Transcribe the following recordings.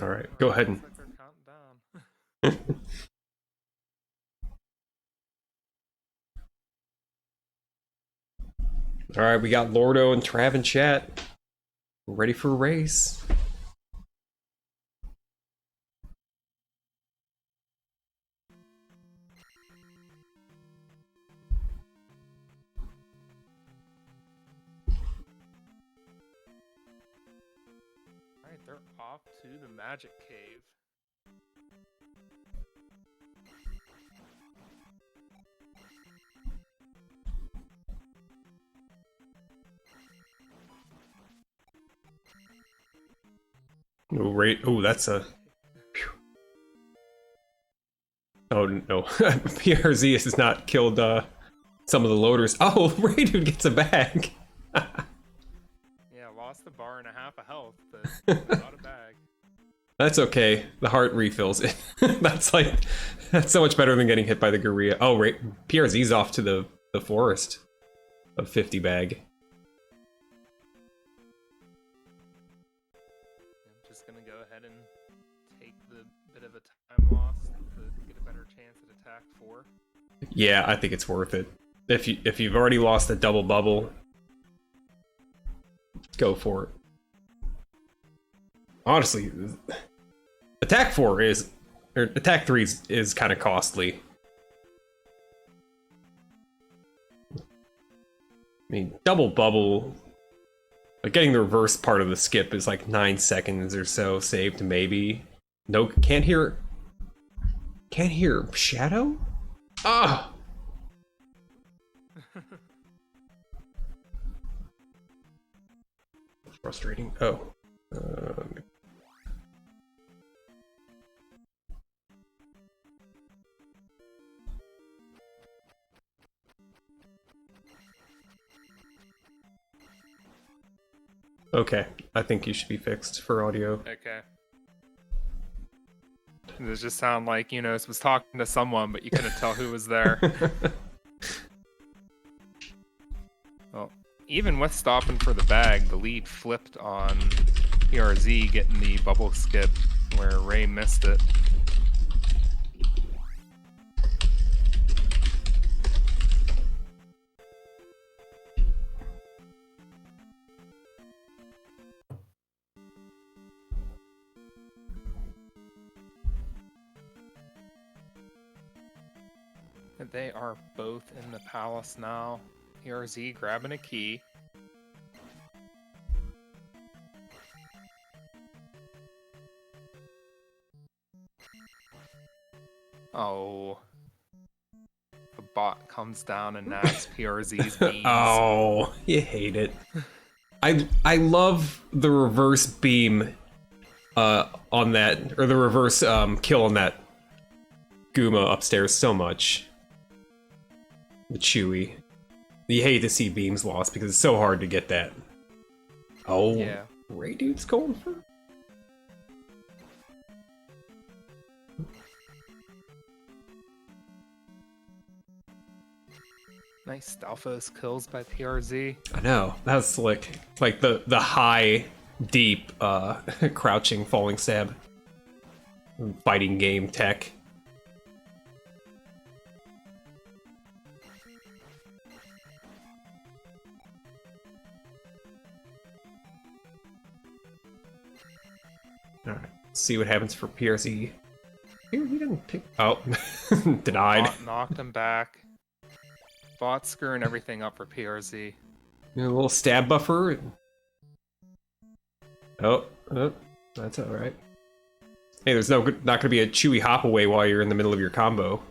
All right, go ahead and. Looks like they're counting down. All right, we got Lordo and Trav in chat. We're ready for a race. Alright, they're off to the magic cave. Oh, right. Oh, that's a. Phew. Oh no, PRZ has not killed some of the loaders. Oh, Reidood gets a bag. Yeah, lost a bar and a half of health, but got a bag. That's okay. The heart refills it. That's so much better than getting hit by the gorilla. Oh, right. PRZ's off to the forest of 50 bag. I'm just gonna go ahead and take the bit of a time loss to get a better chance at attack 4. Yeah, I think it's worth it. If you've already lost a double bubble, go for it. Honestly, attack 4 is, or attack 3 is kind of costly. I mean, double bubble, like getting the reverse part of the skip is like 9 seconds or so saved, maybe. No, can't hear Shadow? Ah! Frustrating. Oh. Okay, I think you should be fixed for audio. Okay. It just sound like, it was talking to someone, but you couldn't tell who was there. Well, even with stopping for the bag, the lead flipped on PRZ getting the bubble skip where Ray missed it. They are both in the palace now. PRZ grabbing a key. Oh. The bot comes down and knocks PRZ's beams. Oh, you hate it. I love the reverse beam on that, or the reverse kill on that Guma upstairs so much. The Chewy. You hate to see beams lost because it's so hard to get that. Oh, Yeah. Reidood's going for. Nice Stalfos kills by PRZ. I know, that's slick. Like the high, deep, crouching, falling stab. Fighting game tech. Alright, see what happens for PRZ. Here, he didn't pick. Oh, denied. Bot knocked him back. Bot screwing everything up for PRZ. A little stab buffer. Oh, that's alright. Hey, there's not gonna be a chewy hop away while you're in the middle of your combo.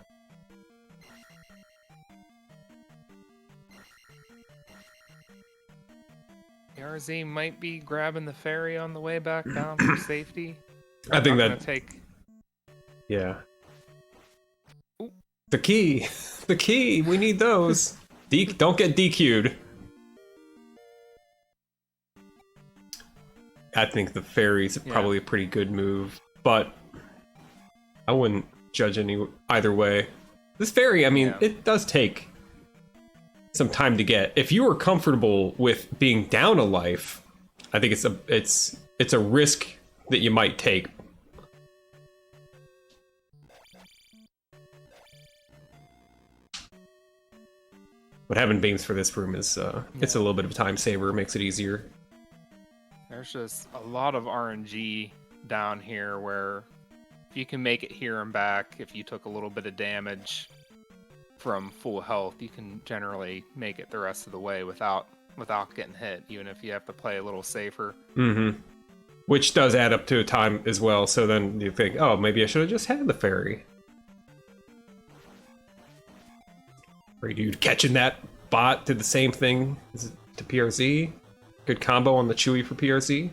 PRZ might be grabbing the ferry on the way back down for safety. I think Not that. gonna take. Yeah. Ooh. The key! The key! We need those! Don't get DQ'd. I think the fairy's probably a pretty good move, but I wouldn't judge either way. This fairy, I mean, it does take some time to get. If you are comfortable with being down a life, I think it's a risk that you might take. But having beams for this room is it's a little bit of a time saver, makes it easier. There's just a lot of RNG down here where if you can make it here and back, if you took a little bit of damage from full health, you can generally make it the rest of the way without getting hit, even if you have to play a little safer. Mm-hmm. Which does add up to a time as well, so then you think, oh, maybe I should have just had the fairy. Reidood catching that bot did the same thing to PRZ. Good combo on the Chewy for PRZ.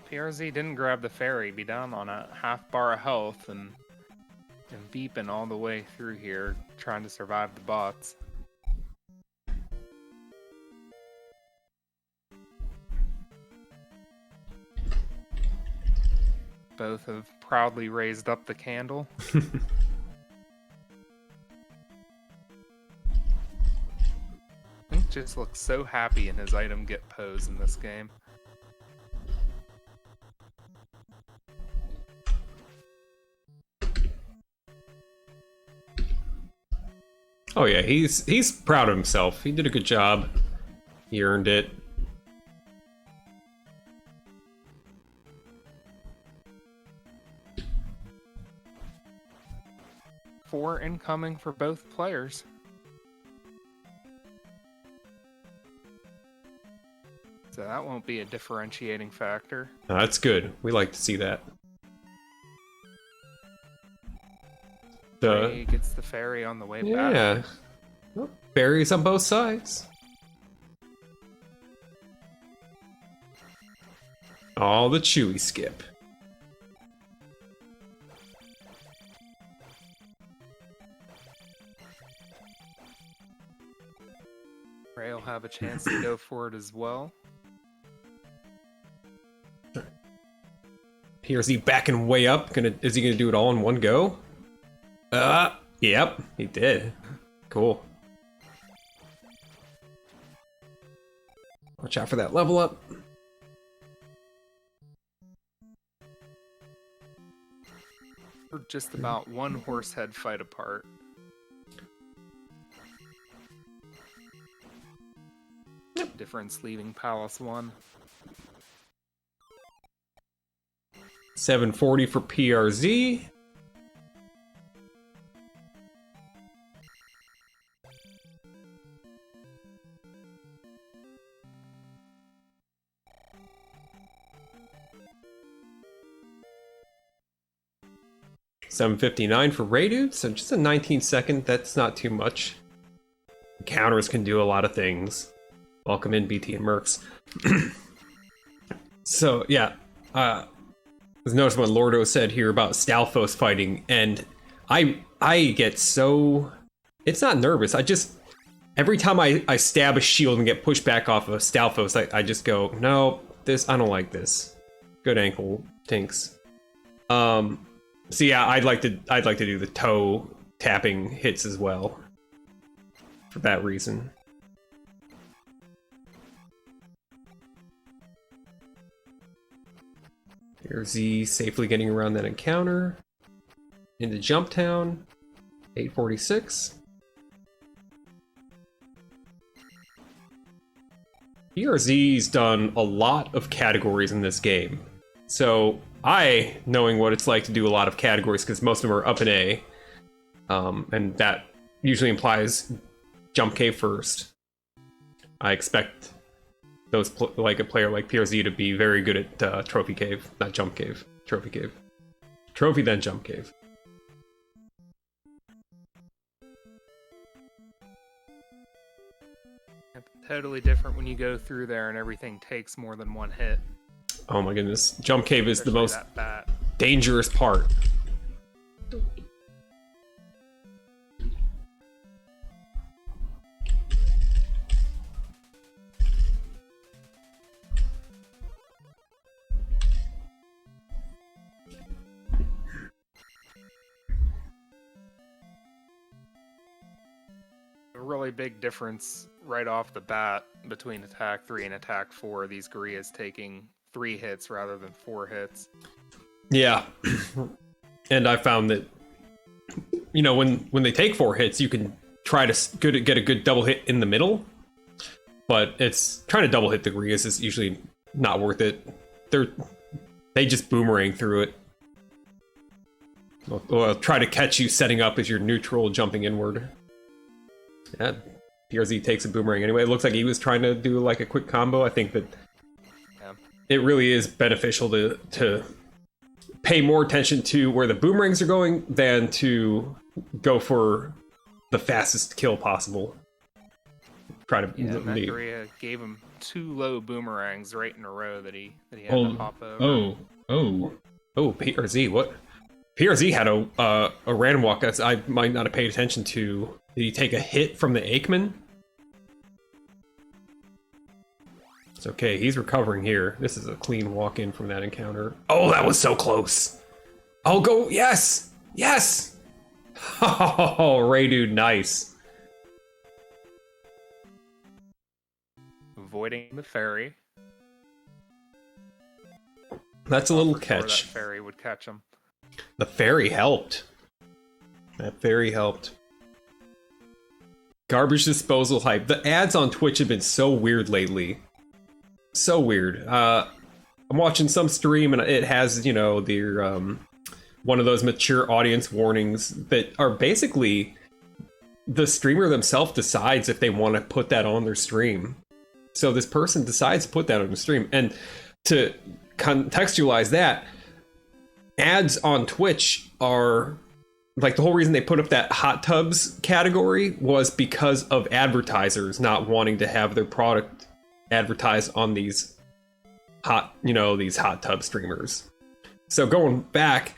PRZ didn't grab the fairy, be down on a half bar of health and beeping all the way through here, trying to survive the bots. Both have proudly raised up the candle. Link just looks so happy in his item get pose in this game. Oh yeah, he's proud of himself. He did a good job. He earned it. Four incoming for both players. So that won't be a differentiating factor. That's good. We like to see that. Ray gets the fairy on the way back. Yeah. Well, berries on both sides. All the Chewy skip. Ray will have a chance to go for it as well. PRZ backing way up. Is he gonna do it all in one go? Yep, he did. Cool. Watch out for that level up. We're just about one horse head fight apart. Difference leaving Palace 1. 740 for PRZ. $7.59 for Reidood, so just a 19-second, that's not too much. Counters can do a lot of things. Welcome in, BT and Mercs. So, yeah, was noticing what Lordo said here about Stalfos fighting, and I get so... It's not nervous, I just... Every time I stab a shield and get pushed back off of Stalfos, I just go, no, I don't like this. Good ankle, Tinks. So yeah, I'd like to do the toe tapping hits as well. For that reason. Here's Z safely getting around that encounter. Into Jump Town. 846. PRZ's done a lot of categories in this game. So, knowing what it's like to do a lot of categories, because most of them are up in A, and that usually implies Jump Cave first. I expect like a player like PRZ to be very good at Trophy Cave, not Jump Cave. Trophy Cave. Trophy, then Jump Cave. Totally different when you go through there and everything takes more than one hit. Oh my goodness. Jump Cave is Especially the most that bat. dangerous part. A really big difference right off the bat between attack 3 and attack 4. These Gurias taking 3 hits rather than 4 hits. Yeah. And I found that, you know, when they take 4 hits, you can try to get a good double hit in the middle, but it's trying to double hit the Grias is usually not worth it. They just boomerang through it. Or try to catch you setting up as your neutral jumping inward. Yeah, PRZ takes a boomerang anyway. It looks like he was trying to do like a quick combo. I think that it really is beneficial to pay more attention to where the boomerangs are going than to go for the fastest kill possible. Try to that Gria gave him 2 low boomerangs right in a row that he had to hop over. PRZ, what? PRZ had a random walk that I might not have paid attention to. Did he take a hit from the Aikman? It's okay, he's recovering here. This is a clean walk-in from that encounter. Oh, that was so close! Oh, go, yes! Yes! Oh, Reidood, nice. Avoiding the fairy. That's a little catch. That fairy would catch him. The fairy helped. That fairy helped. Garbage disposal hype. The ads on Twitch have been so weird lately. So weird. I'm watching some stream and it has, you know, their one of those mature audience warnings that are basically the streamer themselves decides if they want to put that on their stream. So this person decides to put that on the stream. And to contextualize that, ads on Twitch are like the whole reason they put up that hot tubs category was because of advertisers not wanting to have their product advertised on these hot tub streamers. So going back,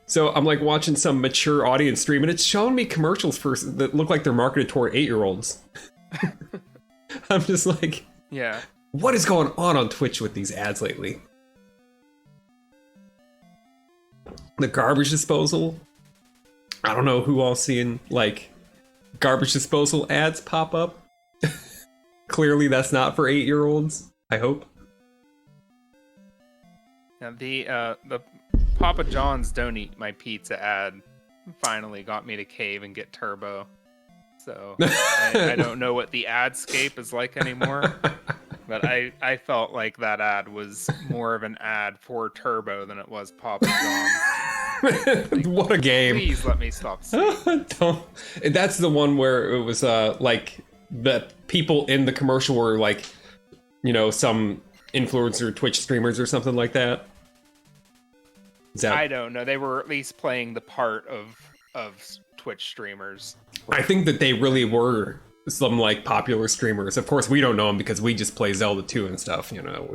so I'm like watching some mature audience stream and it's showing me commercials that look like they're marketed toward 8-year-olds. I'm just like, yeah, what is going on Twitch with these ads lately? The garbage disposal. I don't know who all seeing like garbage disposal ads pop up. Clearly that's not for 8-year-olds, I hope. Now the Papa John's Don't Eat My Pizza ad finally got me to cave and get Turbo. So I don't know what the adscape is like anymore. But I felt like that ad was more of an ad for Turbo than it was Papa John's. Like, what a game. Please let me stop saying. That's the one where it was like the people in the commercial were like, you know, some influencer Twitch streamers or something like that. I don't know. They were at least playing the part of Twitch streamers. I think that they really were some like popular streamers. Of course, we don't know them because we just play Zelda 2 and stuff. You know,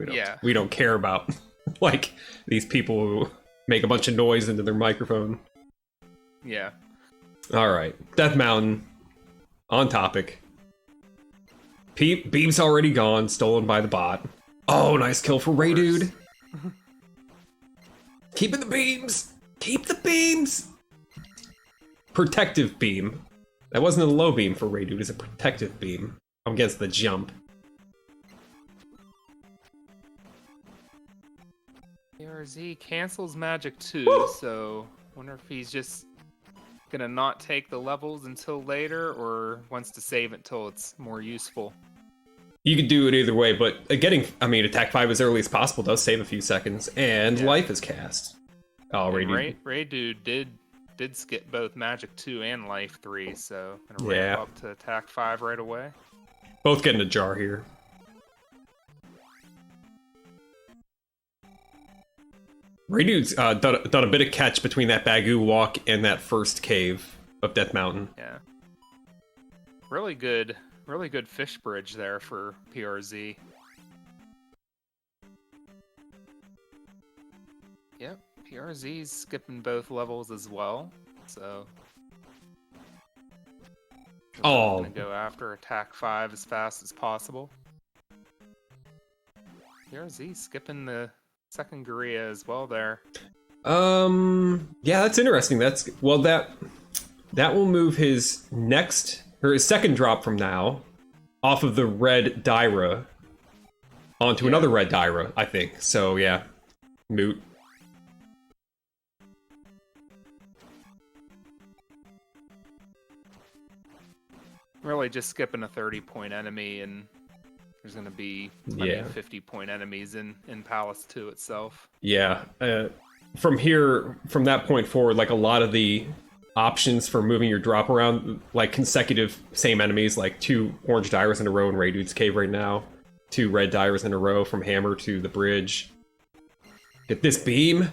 we don't care about like these people who make a bunch of noise into their microphone. Yeah. All right, Death Mountain. On topic. Beam's already gone, stolen by the bot. Oh, nice kill for Reidood. Keeping the beams. Keep the beams. Protective beam. That wasn't a low beam for Reidood, it's a protective beam against the jump. PRZ cancels Magic 2, so wonder if he's just gonna not take the levels until later or wants to save it till it's more useful. You could do it either way, but attack 5 as early as possible does save a few seconds, and life is cast. Oh, Reidood did skip both Magic 2 and Life 3, so gonna ramp up to attack 5 right away. Both getting a jar here. Reidood's done a bit of catch between that Bagoo walk and that first cave of Death Mountain. Yeah. Really good fish bridge there for PRZ. Yep, PRZ's skipping both levels as well, so I'm gonna go after attack 5 as fast as possible. PRZ skipping the second Guria as well there. Yeah, that's interesting. That will move his next or his second drop from now off of the red Daira. onto another red Dyra, I think. So yeah, moot. Really just skipping a 30-point enemy, and there's going to be plenty of 50-point enemies in Palace 2 itself. Yeah. From that point forward, like a lot of the options for moving your drop around, like consecutive same enemies, like 2 orange Dyras in a row in Reidood's cave right now, 2 red Dyras in a row from Hammer to the bridge. Get this beam.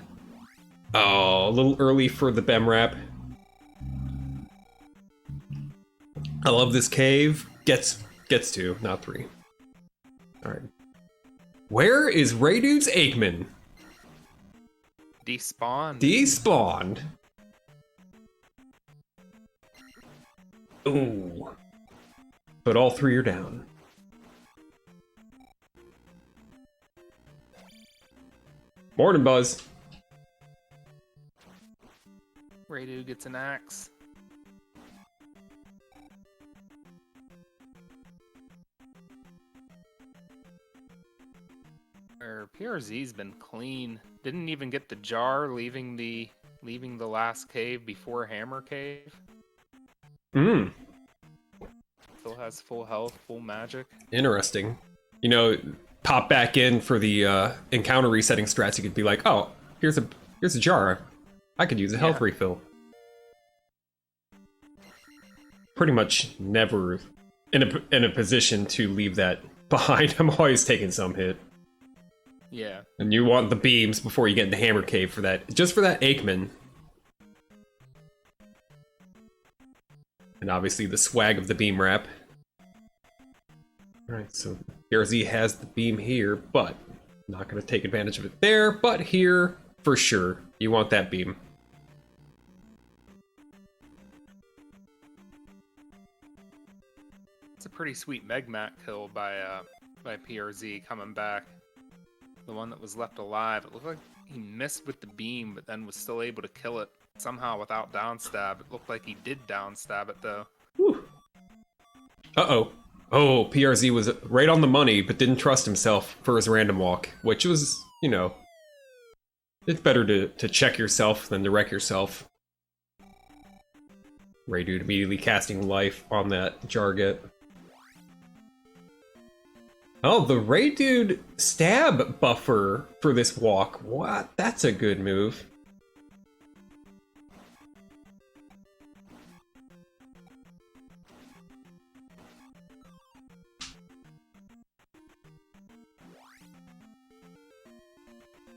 Oh, a little early for the Bemrap. I love this cave. Gets 2, not 3. Alright. Where is Reidood's Aikman? Despawned. Despawned. Ooh. But all 3 are down. Morning, Buzz. Reidood gets an axe. PRZ's been clean. Didn't even get the jar, leaving the last cave before Hammer Cave. Hmm. Still has full health, full magic. Interesting. You know, pop back in for the encounter resetting strats. You could be like, oh, here's a jar. I could use a health refill. Pretty much never in a position to leave that behind. I'm always taking some hit. Yeah. And you want the beams before you get into Hammer Cave for that. Just for that Aikman. And obviously the swag of the beam wrap. Alright, so PRZ has the beam here, but not going to take advantage of it there, but here, for sure, you want that beam. It's a pretty sweet Megmat kill by PRZ coming back. The one that was left alive. It looked like he missed with the beam, but then was still able to kill it somehow without downstab. It looked like he did downstab it, though. Whew. Uh-oh. Oh, PRZ was right on the money, but didn't trust himself for his random walk, which was, you know, it's better to check yourself than to wreck yourself. Reidood immediately casting life on that Jarget. Oh, the Reidood stab buffer for this walk. What? That's a good move.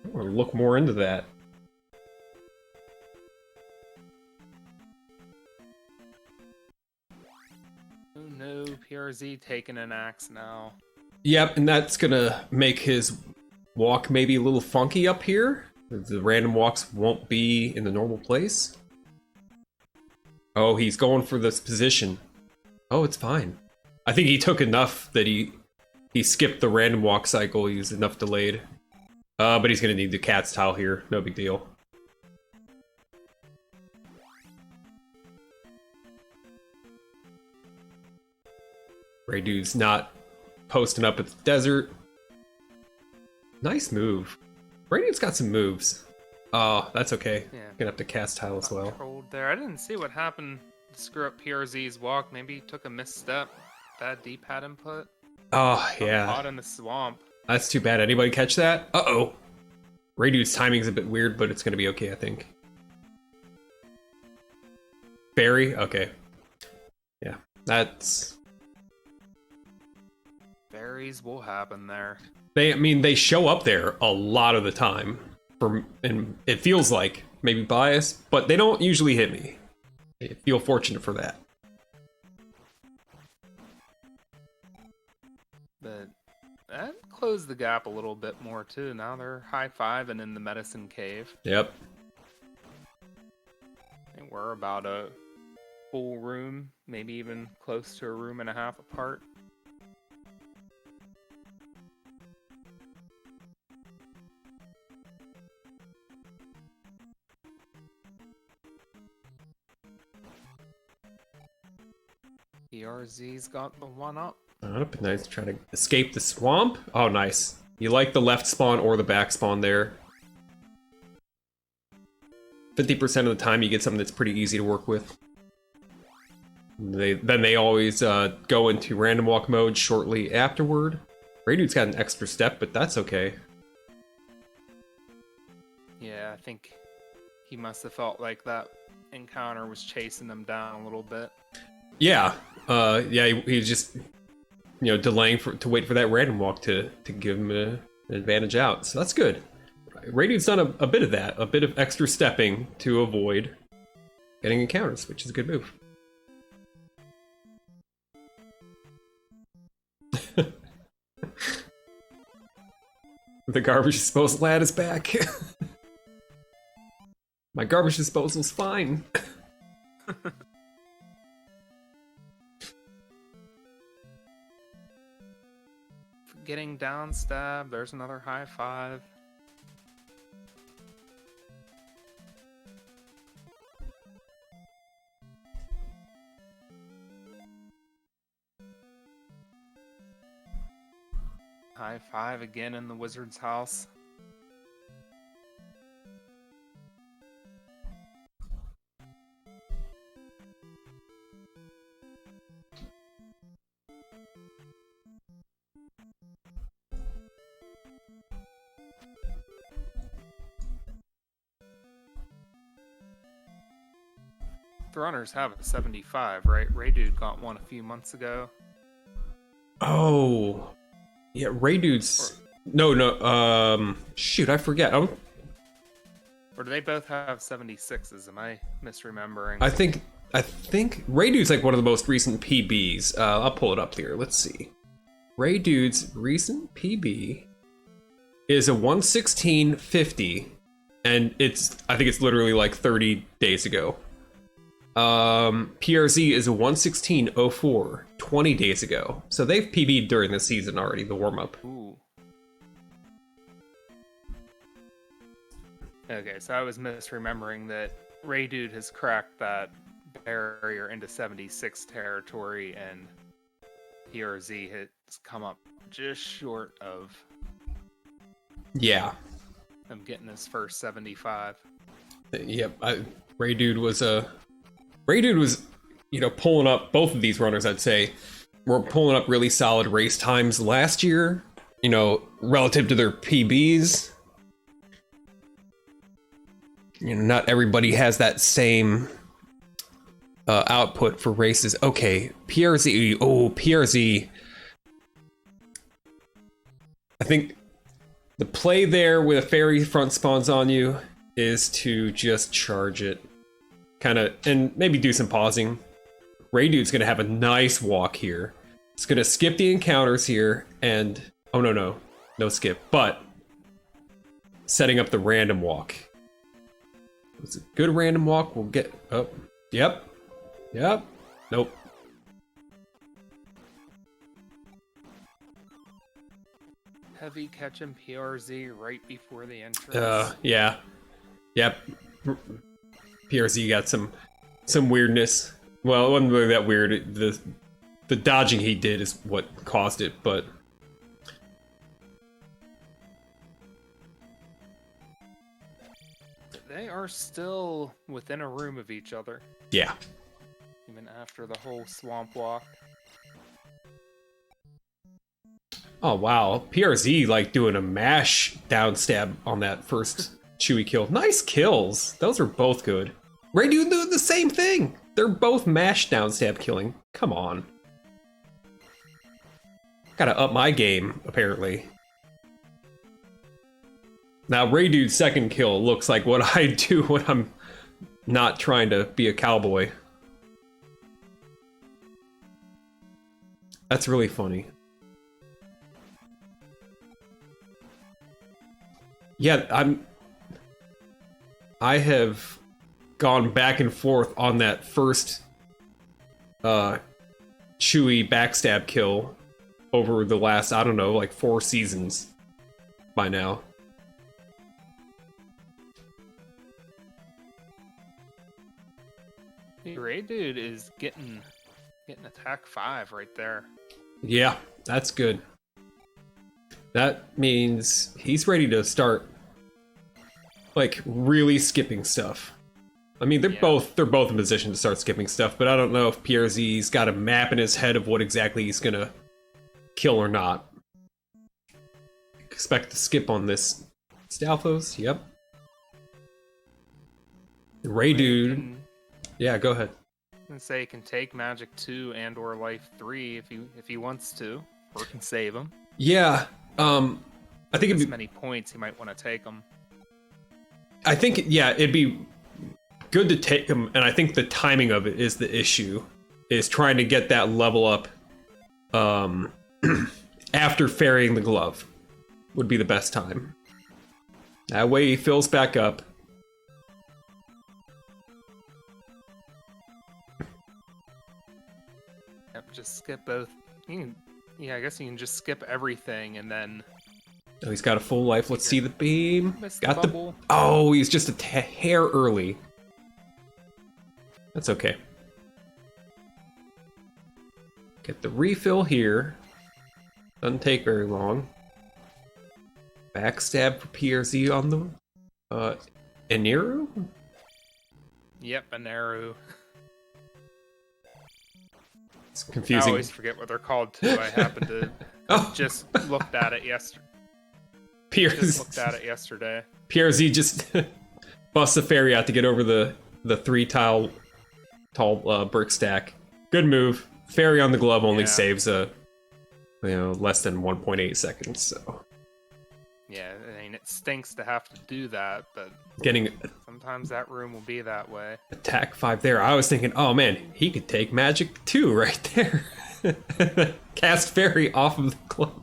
I want to look more into that. Oh no, PRZ taking an axe now. Yep, and that's gonna make his walk maybe a little funky up here. The random walks won't be in the normal place. Oh, he's going for this position. Oh, it's fine. I think he took enough that he skipped the random walk cycle. He's enough delayed. But he's gonna need the cat's towel here. No big deal. Reidood's not posting up at the desert. Nice move. Reidood's got some moves. Oh, that's okay. Yeah. Gonna have to cast tile as well. Controlled there. I didn't see what happened to screw up PRZ's walk. Maybe he took a misstep. Bad D-pad input. Oh, yeah. Caught in the swamp. That's too bad. Anybody catch that? Uh-oh. Reidood's timing's a bit weird, but it's gonna be okay, I think. Barry? Okay. Yeah, that's... Berries will happen there. I mean, they show up there a lot of the time. And it feels like maybe biased, but they don't usually hit me. I feel fortunate for that. But that closed the gap a little bit more too. Now they're high-fiving in the medicine cave. Yep. And we're about a full room, maybe even close to a room and a half apart. PRZ's got the one up. Up, nice. Try to escape the swamp. Oh, nice. You like the left spawn or the back spawn there. 50% of the time you get something that's pretty easy to work with. Then they always go into random walk mode shortly afterward. Reidood's got an extra step, but that's okay. Yeah, I think he must have felt like that encounter was chasing him down a little bit. Yeah, he just, delaying to wait for that random walk to give him an advantage out. So that's good. Reidood's done a bit of that, a bit of extra stepping to avoid getting encounters, which is a good move. The garbage disposal lad is back. My garbage disposal's fine. Getting down stab, there's another high five. High five again in the wizard's house. The runners have a 75, right? Reidood got one a few months ago. Oh, yeah, Reidood's... No, shoot, I forget. Or do they both have 76s? Am I misremembering? I think Reidood's like one of the most recent PBs. I'll pull it up here. Let's see. Reidood's recent PB is a 116.50, and I think it's literally like 30 days ago. PRZ is a 116.04, 20 days ago. So they've PB'd during the season already, the warm-up. Ooh. Okay, so I was misremembering that Reidood has cracked that barrier into 76 territory, and PRZ has come up just short of Yeah. him getting his first 75. Yep, Reidood was, pulling up both of these runners, I'd say, were pulling up really solid race times last year, relative to their PBs. Not everybody has that same output for races. Okay, PRZ. Oh, PRZ. I think the play there with a fairy front spawns on you is to just charge it. And maybe do some pausing. Reidood's gonna have a nice walk here. It's gonna skip the encounters here, and oh no skip, but setting up the random walk. It's a good random walk. We'll get up. Yep. Nope. Heavy catching PRZ right before the entrance. Yeah. Yep. PRZ got some weirdness. Well, it wasn't really that weird. The dodging he did is what caused it, but they are still within a room of each other. Yeah. Even after the whole swamp walk. Oh wow, PRZ like doing a mash down stab on that first Chewy kill. Nice kills. Those are both good. Reidood doing the same thing. They're both mash down stab killing. Come on. Gotta up my game, apparently. Now Reidood's second kill looks like what I do when I'm not trying to be a cowboy. That's really funny. Yeah, I have gone back and forth on that first Chewy backstab kill over the last, I don't know, like 4 seasons by now. Reidood is getting attack 5 right there. Yeah, that's good. That means he's ready to start, like, really skipping stuff. I mean, they're both in position to start skipping stuff, but I don't know if PRZ's got a map in his head of what exactly he's gonna kill or not. Expect to skip on this. Stalfos, yep. Reidood. Yeah, go ahead. And say he can take Magic 2 and or Life 3 if he wants to, or can save them. Yeah, I think it'd be many points he might want to take them. I think it'd be good to take them, and I think the timing of it is the issue. Is trying to get that level up after ferrying the glove would be the best time. That way he fills back up. Yep, just skip both. I guess you can just skip everything and then. Oh, he's got a full life. Let's see the beam. Got the. Oh, he's just a hair early. That's okay. Get the refill here. Doesn't take very long. Backstab for PRZ on the Aniru? Yep, Aniru. It's confusing. I always forget what they're called too. I happened to just looked at it yesterday. PRZ just busts a fairy out to get over the 3 tall brick stack. Good move. Fairy on the glove only saves less than 1.8 seconds. So yeah, I mean it stinks to have to do that, but sometimes that room will be that way. Attack 5 there. I was thinking, oh man, he could take Magic 2 right there. Cast fairy off of the glove.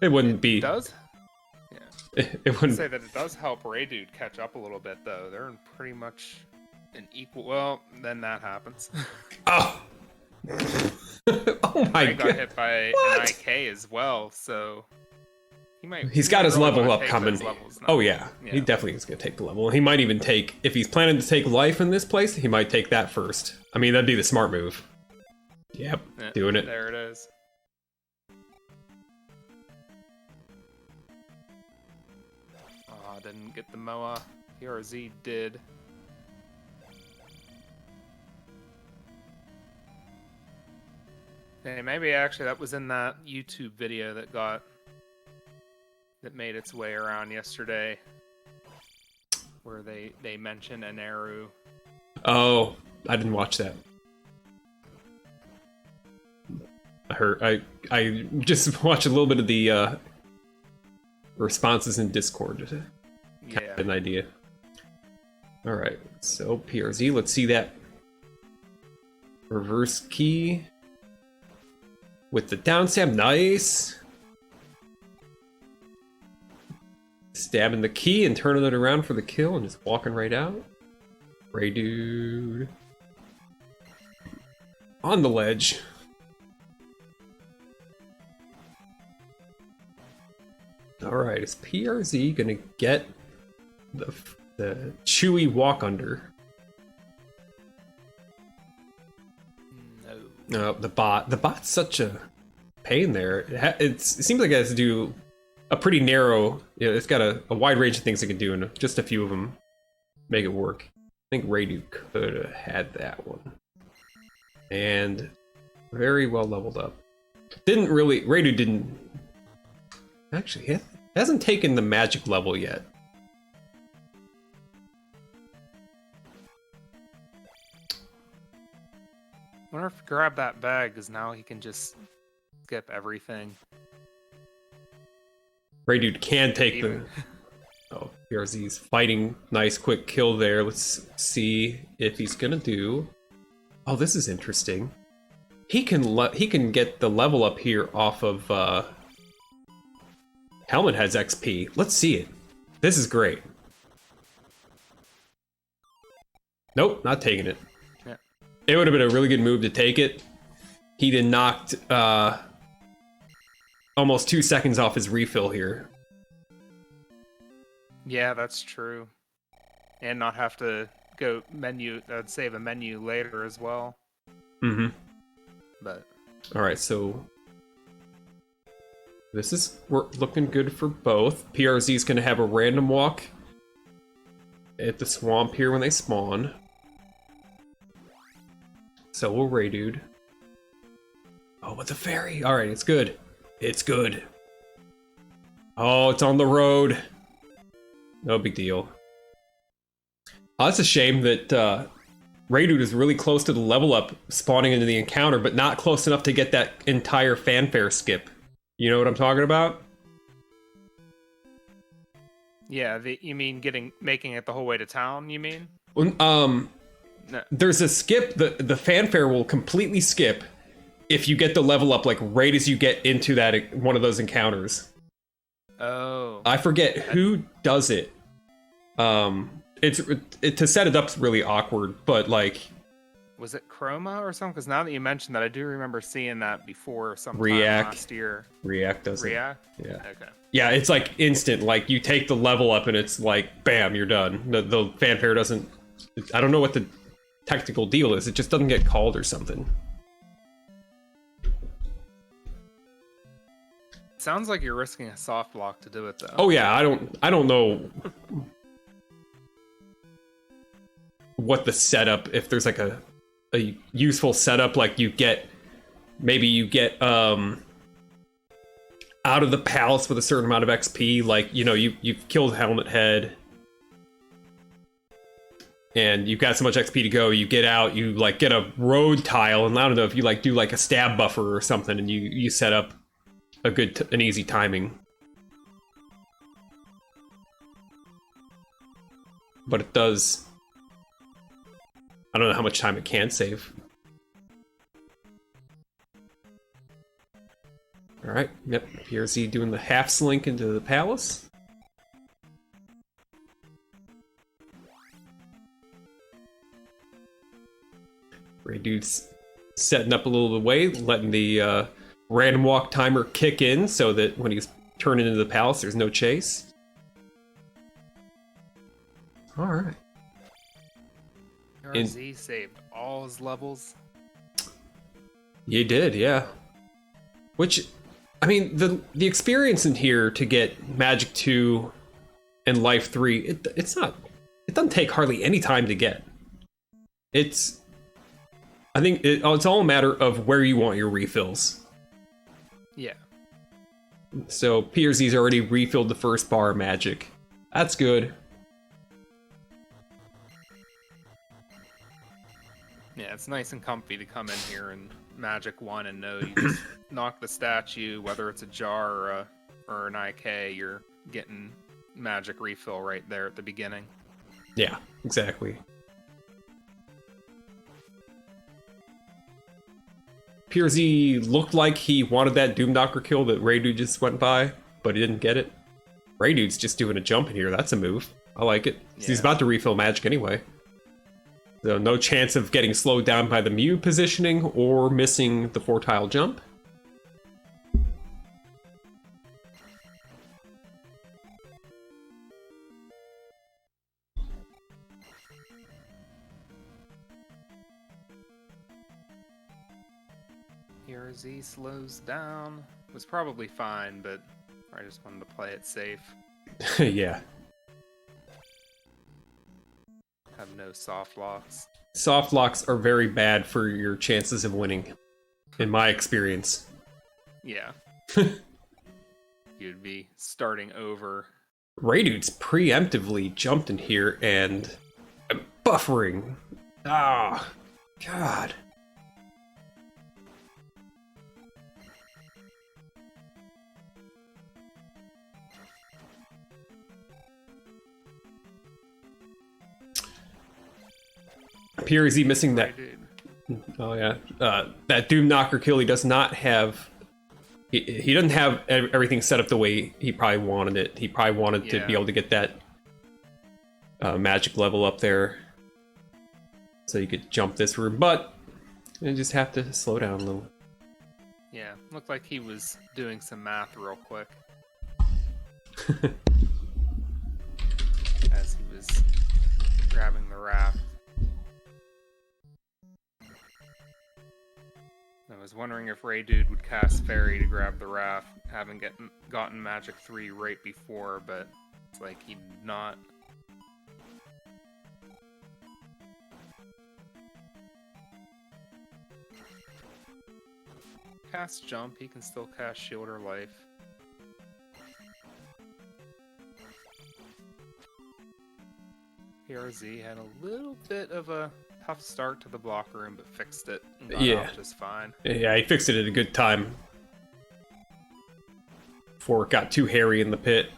It wouldn't be. It does? It wouldn't say that it does help Reidood catch up a little bit though. They're in pretty much an equal. Well, then that happens. Oh. Oh my god! Got hit by an IK as well, so He's got his level up coming. Oh yeah, he definitely is gonna take the level. He might even take, if he's planning to take life in this place, he might take that first. I mean, that'd be the smart move. Yep, doing it. There it is. Didn't get the MOA. PRZ did. Hey, maybe actually that was in that YouTube video that made its way around yesterday, where they mentioned Aniru. Oh, I didn't watch that. I just watched a little bit of the responses in Discord. Kind of an idea. All right, so PRZ, let's see that reverse key with the down stab. Nice. Stabbing the key and turning it around for the kill and just walking right out. Reidood on the ledge. All right, is PRZ gonna get the chewy walk under? No, the bot's such a pain there. It seems like it has to do a pretty narrow. It's got a wide range of things it can do, and just a few of them make it work. I think Reidood could have had that one, and very well leveled up. Reidood didn't actually. He hasn't taken the magic level yet. Wonder if grab that bag, because now he can just skip everything. Reidood can take the. Oh, PRZ's fighting. Nice quick kill there. Let's see if he's gonna do. Oh, this is interesting. He can get the level up here off of Helmet Head's XP. Let's see it. This is great. Nope, not taking it. Yeah. It would have been a really good move to take it. He'd have knocked almost 2 seconds off his refill here. Yeah, that's true. And not have to go save a menu later as well. Mm-hmm. But all right, so We're looking good for both. PRZ is going to have a random walk at the swamp here when they spawn. So will Reidood. Oh, but the fairy. All right, it's good. It's good. Oh, it's on the road. No big deal. Oh, that's a shame that Reidood is really close to the level up spawning into the encounter, but not close enough to get that entire fanfare skip. You know what I'm talking about? Yeah, you mean making it the whole way to town, you mean? No. No. There's a skip, the fanfare will completely skip if you get the level up like right as you get into that one of those encounters. Oh. I forget who does it. To set it up's really awkward, but like Was it Chroma or something? Because now that you mentioned that, I do remember seeing that before sometime React last year. React does it. React? Yeah. Okay. Yeah, it's like instant. Like you take the level up and it's like bam, you're done. The fanfare doesn't. I don't know what the technical deal is. It just doesn't get called or something. Sounds like you're risking a soft block to do it though. Oh yeah, I don't know what the setup, if there's like a useful setup, like you get out of the palace with a certain amount of XP, like, you know, you've killed Helmet Head and you've got so much XP to go, you get out, you like get a road tile, and I don't know if you like do like a stab buffer or something, and you set up a good an easy timing. But it does, I don't know how much time it can save. Alright, yep, PRZ doing the half slink into the palace. Reidood's setting up a little bit way, letting the random walk timer kick in so that when he's turning into the palace, there's no chase. Alright. RZ saved all his levels. You did, yeah. Which, I mean, the experience in here to get Magic 2 and Life 3, it doesn't take hardly any time to get. I think it's all a matter of where you want your refills. Yeah. So PRZ's already refilled the first bar of magic. That's good. Yeah, it's nice and comfy to come in here and Magic 1 and know you just knock the statue, whether it's a jar or an IK, you're getting magic refill right there at the beginning. Yeah, exactly. PRZ looked like he wanted that Doomknocker kill that Reidood just went by, but he didn't get it. Reidood's just doing a jump in here. That's a move. I like it. Yeah. He's about to refill magic anyway. So no chance of getting slowed down by the Mew positioning or missing the 4-tile jump. PRZ slows down. Was probably fine, but I just wanted to play it safe. Yeah. Have no soft locks. Soft locks are very bad for your chances of winning, in my experience. Yeah. You'd be starting over. Reidood's preemptively jumped in here and buffering. Ah, God. PRZ missing that. Oh yeah, that Doomknocker kill. He does not have. He doesn't have everything set up the way he probably wanted it. He probably wanted to be able to get that magic level up there, so you could jump this room. But you just have to slow down a little. Yeah, looked like he was doing some math real quick as he was grabbing the raft. was wondering if Reidood would cast Fairy to grab the Raft, having gotten Magic 3 right before, but it's like he did not. Cast Jump, he can still cast Shield or Life. PRZ had a little bit of a tough start to the block room, but fixed it and got off just fine. Yeah, he fixed it at a good time. Before it got too hairy in the pit.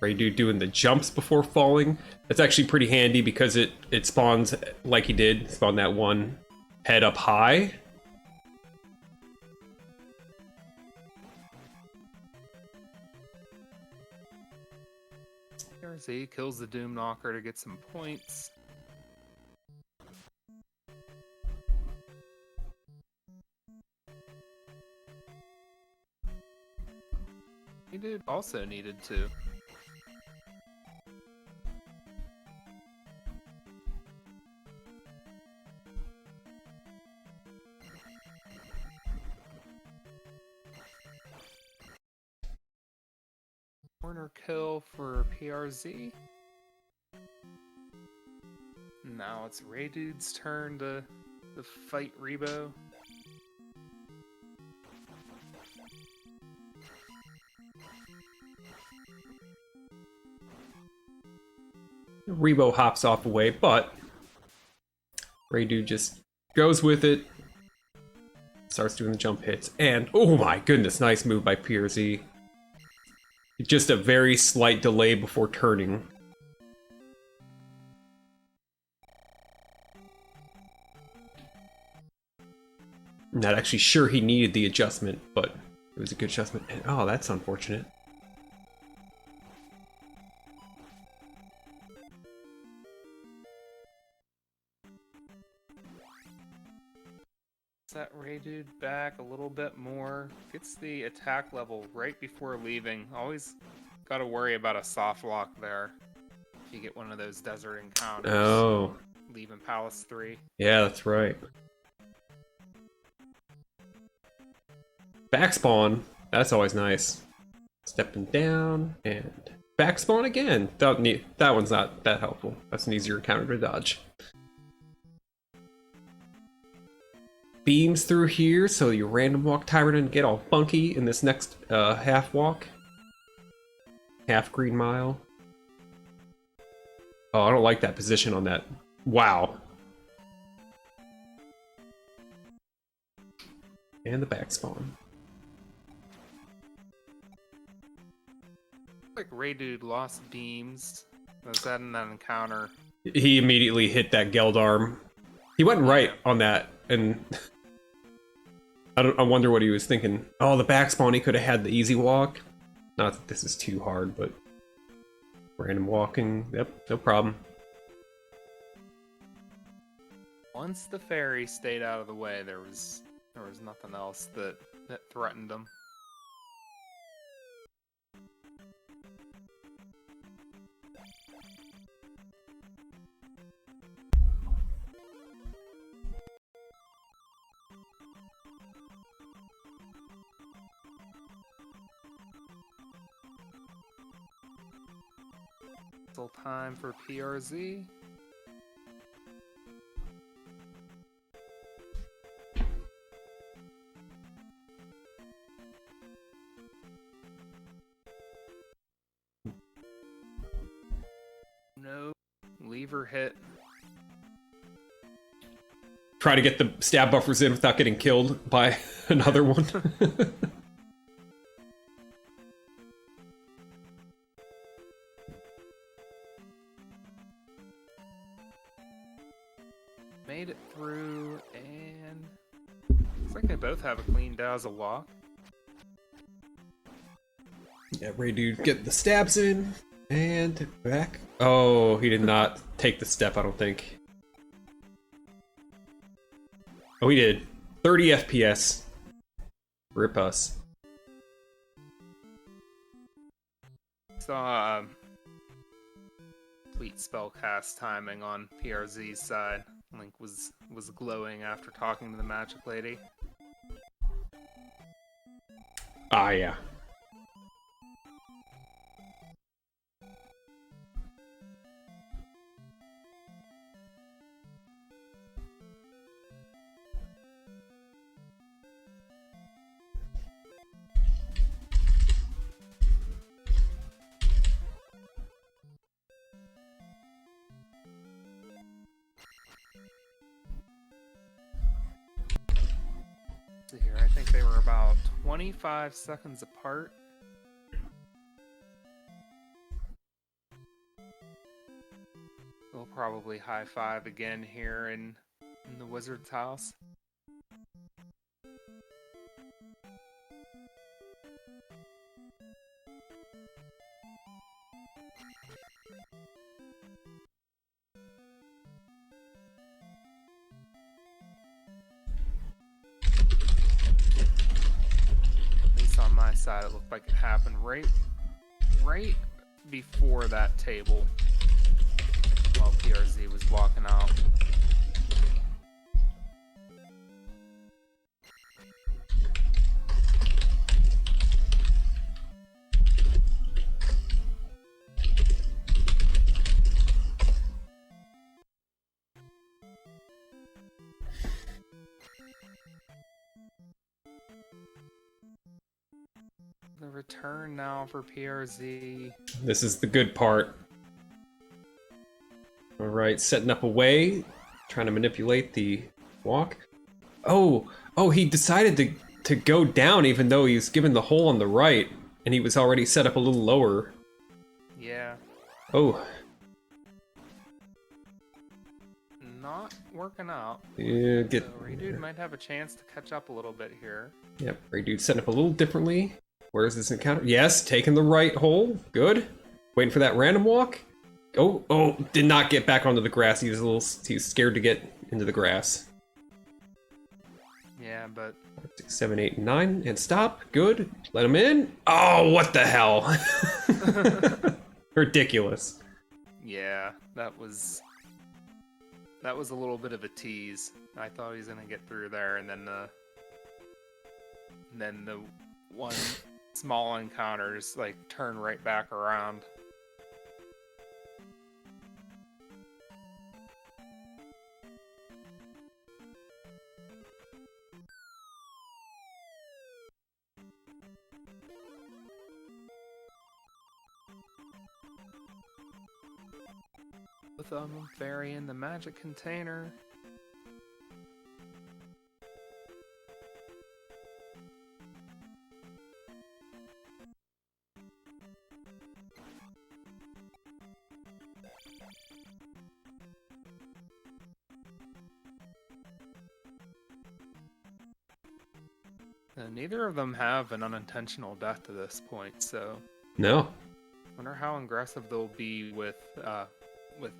Reidood doing the jumps before falling. That's actually pretty handy because it spawns like he did. Spawn that one head up high. PRZ kills the Doom Knocker to get some points. He did also needed to. Corner kill for PRZ. Now it's Reidood's turn to fight Rebo. Rebo hops off away, but Reidood just goes with it. Starts doing the jump hits, and oh my goodness, nice move by PRZ. Just a very slight delay before turning. Not actually sure he needed the adjustment, but it was a good adjustment. And, oh, that's unfortunate. Set Reidood back a little bit more. Gets the attack level right before leaving. Always got to worry about a soft lock there. If you get one of those desert encounters. Oh. Leaving Palace 3. Yeah, that's right. Backspawn. That's always nice. Stepping down and backspawn again. That one's not that helpful. That's an easier counter to dodge. Beams through here, so your random walk tyrant and get all funky in this next half walk. Half green mile. Oh, I don't like that position on that. Wow. And the back spawn. Like Reidood lost beams. Was that in that encounter? He immediately hit that Geldarm. He went right on that, and I wonder what he was thinking. Oh, the back spawn, he could have had the easy walk. Not that this is too hard, but random walking, yep, no problem. Once the fairy stayed out of the way, there was nothing else that threatened him. Still time for PRZ. No lever hit. Try to get the stab buffers in without getting killed by another one. Made it through, and looks like they both have a clean Dazzle walk. Yeah, Reidood get the stabs in, and back. Oh, he did not take the step, I don't think. Oh, he did. 30 FPS. Rip us. Saw complete spellcast timing on PRZ's side. Link was glowing after talking to the Magic Lady. Ah, yeah. Here, I think they were about 25 seconds apart. We'll probably high five again here in the wizard's house. On my side, it looked like it happened right before that table while PRZ was walking out. The return now for PRZ. This is the good part. Alright, setting up a way, trying to manipulate the walk. Oh, he decided to go down even though he was given the hole on the right, and he was already set up a little lower. Yeah. Oh. Not working out. Yeah, So Reidood might have a chance to catch up a little bit here. Yep, Reidood setting up a little differently. Where's this encounter? Yes, taking the right hole. Good. Waiting for that random walk. Oh, did not get back onto the grass. He was scared to get into the grass. Yeah, but 6, 7, 8, 9, and stop. Good. Let him in. Oh, what the hell? Ridiculous. yeah, that was a little bit of a tease. I thought he was gonna get through there, and then the one small encounters like turn right back around. With fairy in the magic container. Neither of them have an unintentional death to this point, so No. wonder how aggressive they'll be with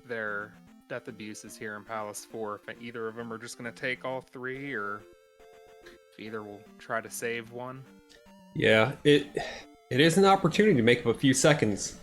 their death abuses here in Palace 4. If either of them are just going to take all three, or if either will try to save one. Yeah, it is an opportunity to make up a few seconds.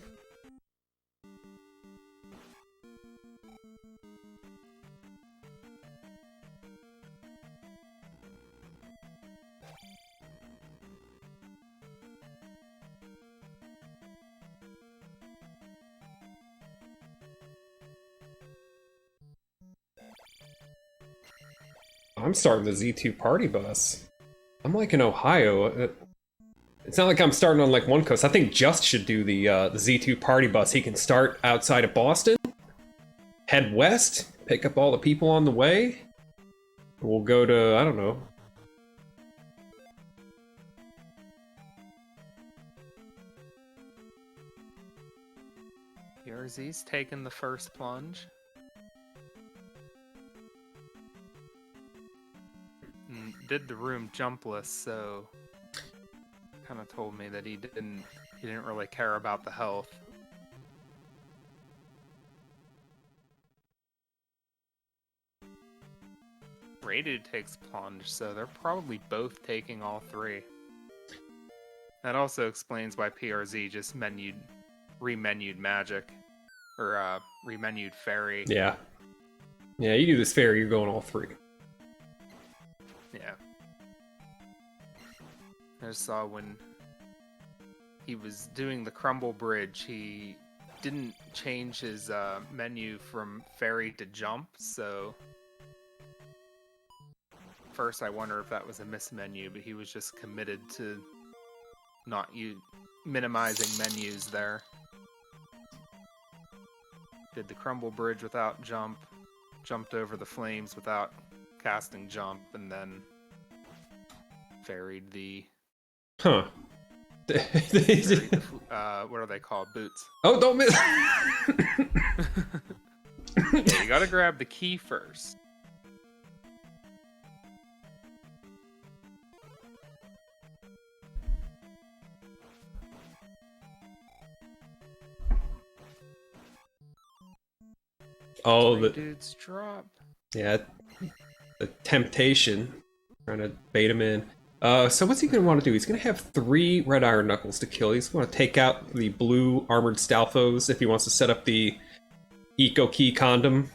I'm starting the Z2 party bus. I'm like in Ohio. It's not like I'm starting on like one coast. I think Just should do the Z2 party bus. He can start outside of Boston, head west, pick up all the people on the way. We'll go to, I don't know. Yersey's taking the first plunge. Did the room jumpless, so kind of told me that he didn't really care about the health. Reidood takes plunge, so they're probably both taking all three. That also explains why PRZ just remenued magic, or remenued fairy. Yeah. Yeah, you do this fairy, you're going all three. Yeah. I just saw when he was doing the crumble bridge, he didn't change his menu from fairy to jump, so first I wonder if that was a mismenu, but he was just committed to not minimizing menus there. Did the crumble bridge without jump, jumped over the flames without casting jump, and then ferried the... Huh. what are they called? Boots. Oh, don't miss. Yeah, you gotta grab the key first. Oh, the dude's drop. Yeah, the temptation. Trying to bait him in. So what's he gonna want to do? He's gonna have 3 red iron knuckles to kill. He's gonna take out the blue armored Stalfos if he wants to set up the Eco Key condom.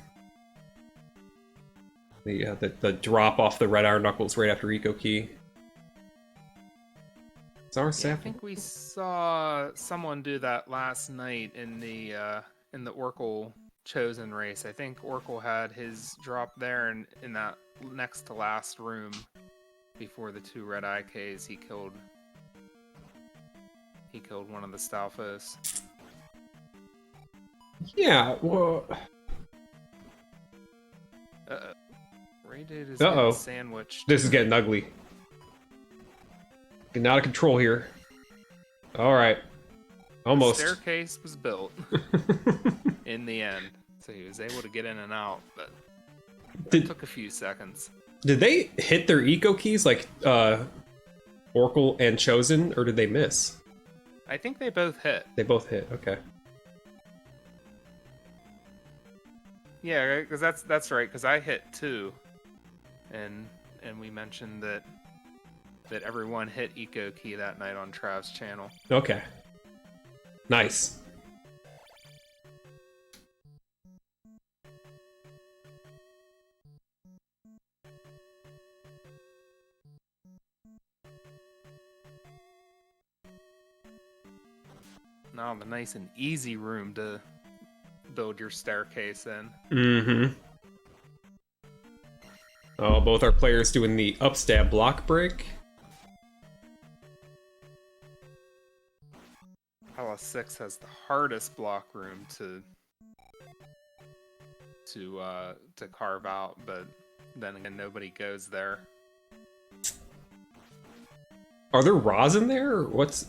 The drop off the red iron knuckles right after Eco Key. I think we saw someone do that last night in the Oracle Chosen race. I think Oracle had his drop there, and in that next to last room before the 2 red IKs, he killed one of the Stalfos. Yeah, well... Reidood is getting sandwiched. This is getting ugly. Getting out of control here. Alright. Almost. The staircase was built in the end, so he was able to get in and out, but it took a few seconds. Did they hit their Eco Keys like Oracle and Chosen, or did they miss? I think they both hit. They both hit, okay. Yeah, because that's right, because I hit 2. And we mentioned that everyone hit Eco Key that night on Trav's channel. Okay. Nice. Now the nice and easy room to build your staircase in. Mm-hmm. Oh, both our players doing the upstab block break. Palace 6 has the hardest block room to carve out, but then again, nobody goes there. Are there Raws in there, or what's...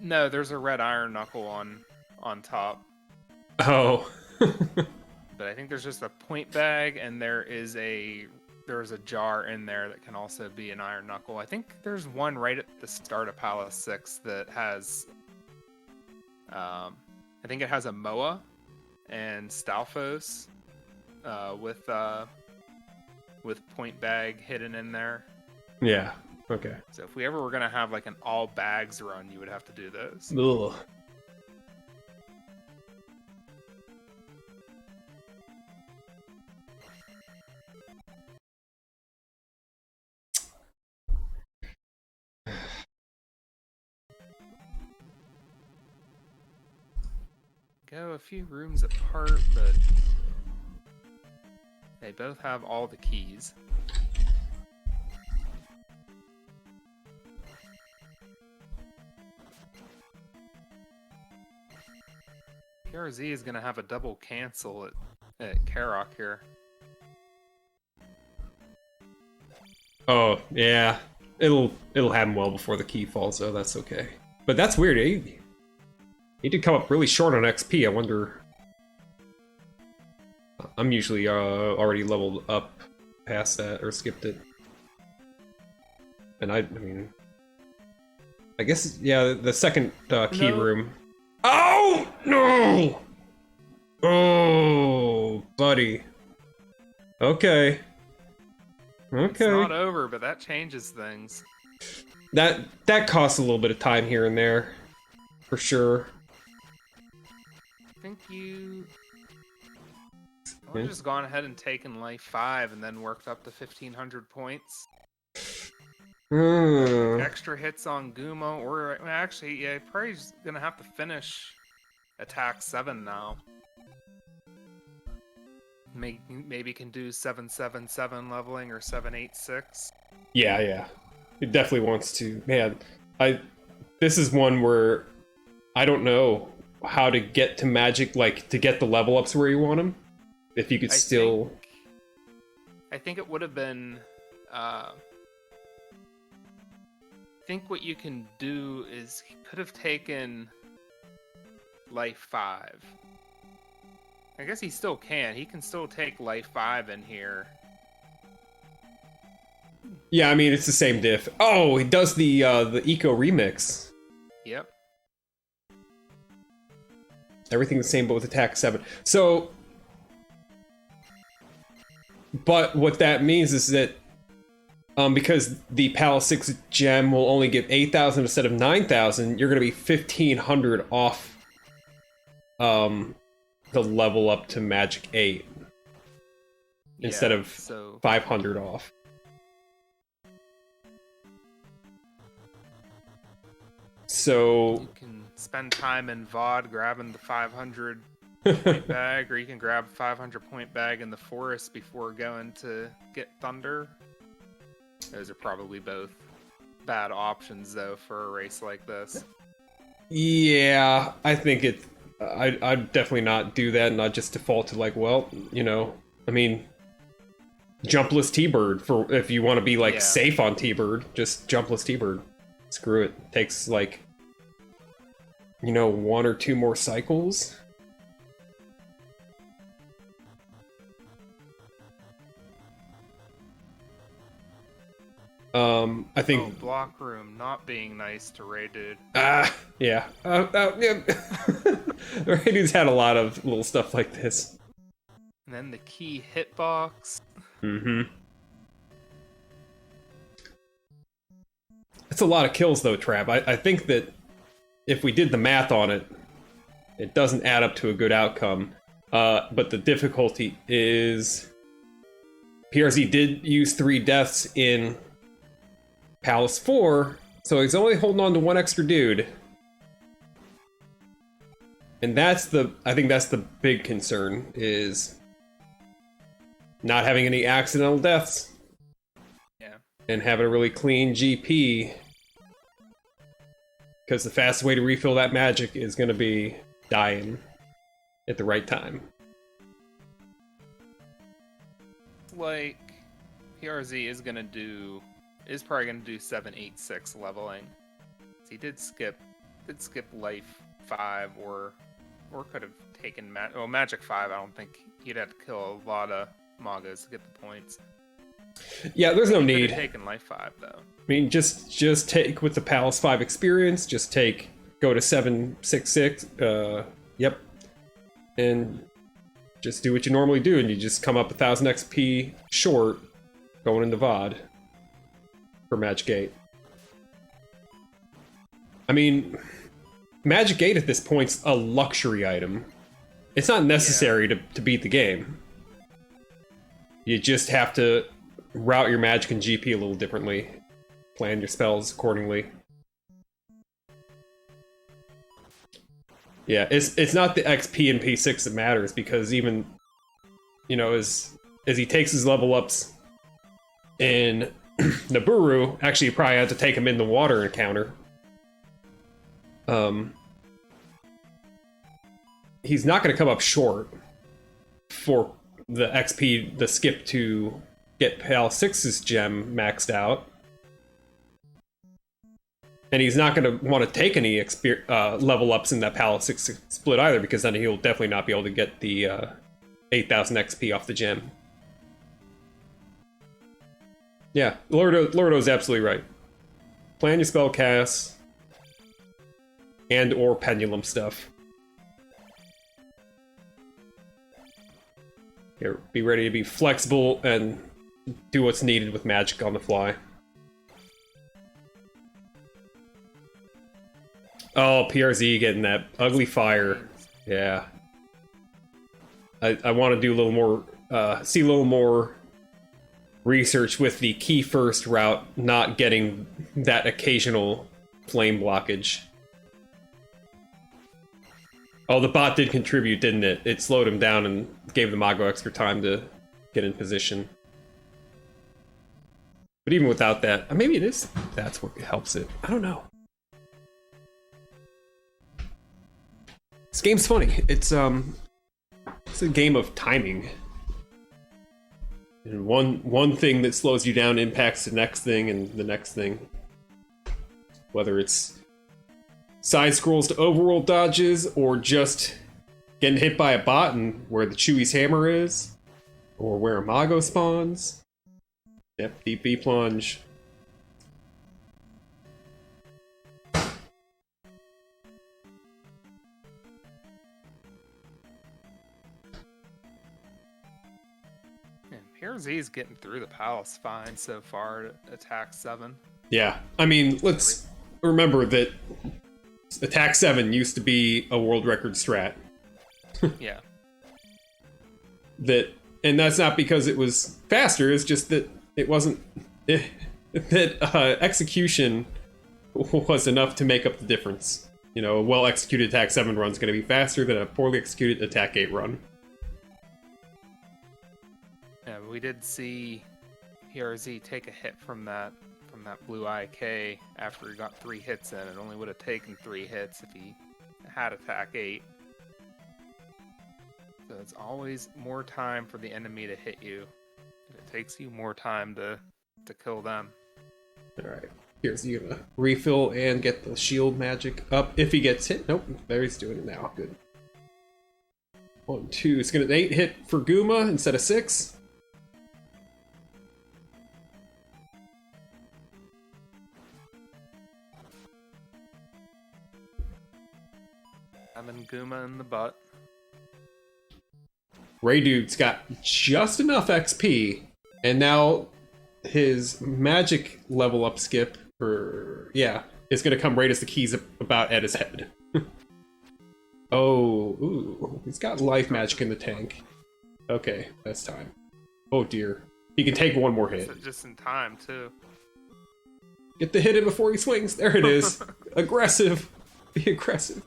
No, there's a red iron knuckle on top. Oh. But I think there's just a point bag, and there's a jar in there that can also be an iron knuckle. I think there's one right at the start of Palace 6 that has... I think it has a Moa and Stalfos with point bag hidden in there. Yeah, okay. So if we ever were going to have like an all bags run, you would have to do those. Ugh. Go a few rooms apart, but they both have all the keys. KRZ is going to have a double cancel at Karok here. Oh, yeah. It'll happen well before the key falls, though. That's okay. But that's weird. He did come up really short on XP. I wonder... I'm usually already leveled up past that, or skipped it. And I mean... I guess, yeah, the second key room... Oh! No! Oh, buddy. Okay. Okay. It's not over, but that changes things. That costs a little bit of time here and there, for sure. I think you... I've just gone ahead and taken life 5 and then worked up to 1,500 points. Hmm. Extra hits on Gumo, or actually, yeah, probably just gonna have to finish attack 7 now. Maybe can do 777 leveling or 786. Yeah, yeah. It definitely wants to. Man, I. This is one where I don't know how to get to magic, like to get the level ups where you want them. If you could still. I think it would have been. I think what you can do is he could have taken life 5. I guess he still can. He can still take life 5 in here. Yeah, I mean it's the same diff. Oh, he does the eco remix. Yep. Everything's the same, but with attack 7. So, but what that means is that because the Pal 6 gem will only give 8,000 instead of 9,000, you're going to be 1,500 off the level up to Magic 8 instead of 500 off. So you can spend time in VOD grabbing the 500 point bag, or you can grab 500 point bag in the forest before going to get Thunder. Those are probably both bad options, though, for a race like this. Yeah, I think it. I'd definitely not do that, not just default to like, well, you know, I mean, jumpless T-Bird for if you want to be like safe on T-Bird, just jumpless T-Bird. Screw it. Takes like, you know, 1 or 2 more cycles. I think block room not being nice to Reidood. Yeah. Yeah. Reidoo's had a lot of little stuff like this. And then the key hitbox. Mm-hmm. It's a lot of kills though, Trav. I think that if we did the math on it, it doesn't add up to a good outcome. But the difficulty is PRZ did use 3 deaths in Palace 4, so he's only holding on to 1 extra dude. And I think that's the big concern, is not having any accidental deaths. Yeah. And having a really clean GP. Because the fastest way to refill that magic is going to be dying at the right time. Like, PRZ is probably gonna do 786 leveling. So he did skip life 5, or could have taken magic 5. I don't think he'd have to kill a lot of Magas to get the points. Yeah, there's no need. Could have taken life 5 though. I mean, just take with the Palace 5 experience. Just go to 766. Yep, and just do what you normally do, and you just come up 1,000 XP short going into VOD. For Magic 8. I mean, Magic 8 at this point's a luxury item. It's not necessary to beat the game. You just have to route your magic and GP a little differently. Plan your spells accordingly. Yeah, it's not the XP in P6 that matters, because even, you know, as he takes his level ups in Naburu, actually you probably had to take him in the water encounter. He's not going to come up short for the XP, the skip to get Pal 6's gem maxed out. And he's not going to want to take any level ups in that Pal 6 split either, because then he'll definitely not be able to get the 8,000 XP off the gem. Yeah, Lordo's absolutely right. Plan your spell casts and or pendulum stuff. Here, be ready to be flexible and do what's needed with magic on the fly. Oh, PRZ getting that ugly fire. Yeah. I want to do a little more, see a little more research with the key first route not getting that occasional flame blockage. Oh, the bot did contribute, didn't it? It slowed him down and gave the Mago extra time to get in position. But even without that, maybe it is. That's what helps it. I don't know. This game's funny. It's a game of timing. And one thing that slows you down impacts the next thing and the next thing. Whether it's side scrolls to overworld dodges, or just getting hit by a bot and where the Chewy's hammer is, or where a Mago spawns. Yep, deep V plunge. And PRZ's getting through the palace fine so far at attack 7. Yeah, I mean, let's remember that attack 7 used to be a world record strat. Yeah. And that's not because it was faster, it's just that it wasn't... execution was enough to make up the difference. You know, a well-executed attack 7 run is going to be faster than a poorly executed attack 8 run. Yeah, we did see PRZ take a hit from that blue IK after he got 3 hits in. It only would have taken 3 hits if he had attack 8. So it's always more time for the enemy to hit you. It takes you more time to kill them. Alright, here's you gonna refill and get the shield magic up if he gets hit. Nope, there he's doing it now. Good. 1, 2, it's gonna 8 hit for Guma instead of 6. Having Guma in the butt. Reidood's got just enough XP, and now his magic level up skip, is gonna come right as the key's about at his head. Oh, ooh, he's got life magic in the tank. Okay, that's time. Oh dear. He can take one more hit. Just in time, too. Get the hit in before he swings. There it is. Aggressive. Be aggressive.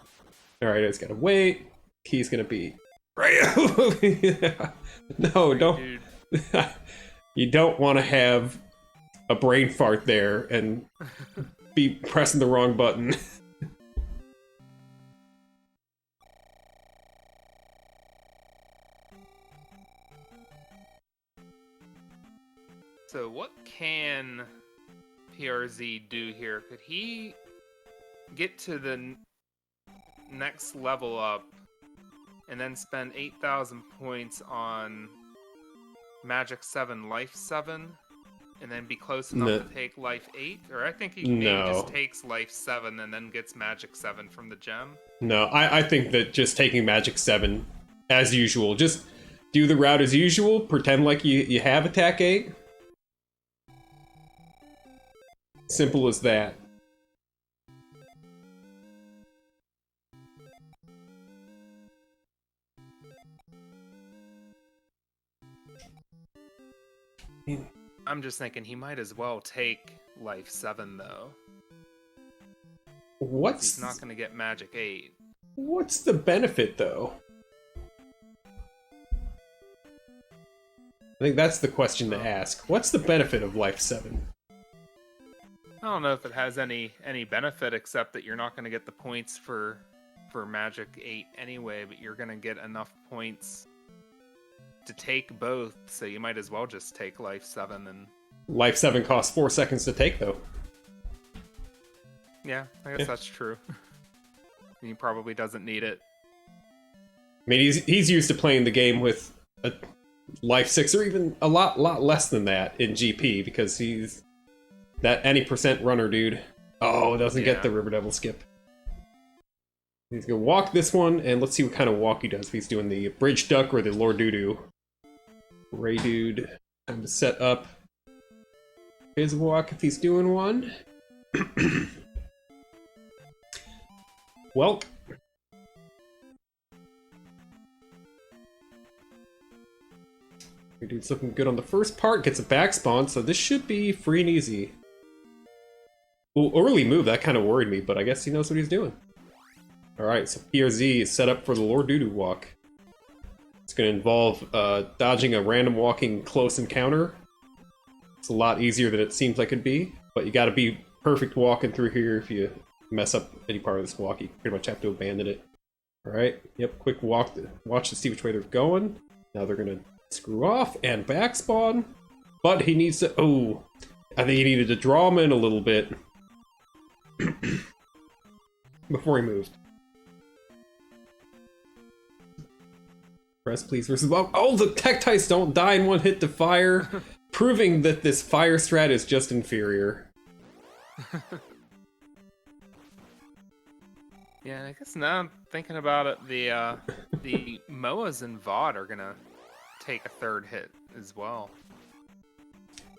Alright, I just gotta wait. Key's gonna be... Yeah. No, don't... You don't want to have a brain fart there and be pressing the wrong button. So what can PRZ do here? Could he get to the next level up and then spend 8,000 points on Magic 7, Life 7, and then be close enough to take Life 8? Or I think he maybe just takes Life 7 and then gets Magic 7 from the gem. No, I think that just taking Magic 7 as usual, just do the route as usual, pretend like you have attack 8. Simple as that. I'm just thinking he might as well take Life 7, though. He's not going to get Magic 8. What's the benefit, though? I think that's the question to ask. What's the benefit of Life 7? I don't know if it has any benefit, except that you're not going to get the points for Magic 8 anyway, but you're going to get enough points to take both, so you might as well just take Life 7 and... Life 7 costs 4 seconds to take, though. Yeah, I guess that's true. He probably doesn't need it. I mean, he's used to playing the game with a Life 6, or even a lot less than that in GP, because he's that any percent runner dude. Oh, doesn't get the River Devil skip. He's gonna walk this one, and let's see what kind of walk he does. If he's doing the Bridge Duck or the Lord Doodoo. Reidood, time to set up his walk if he's doing one. Welp. Dude's looking good on the first part, gets a back spawn, so this should be free and easy. Well, early move, that kind of worried me, but I guess he knows what he's doing. Alright, so PRZ is set up for the Lord Doo-Doo walk. It's going to involve dodging a random walking close encounter. It's a lot easier than it seems like it'd be, but you gotta be perfect walking through here. If you mess up any part of this walk, you pretty much have to abandon it. Alright, yep, quick walk, watch to see which way they're going. Now they're gonna screw off and back spawn, but he needs to, oh, I think he needed to draw him in a little bit before he moved. Press please versus well. Oh, the Tektites don't die in one hit to fire, proving that this fire strat is just inferior. Yeah, I guess now I'm thinking about it, the Moas and Vod are gonna take a third hit as well.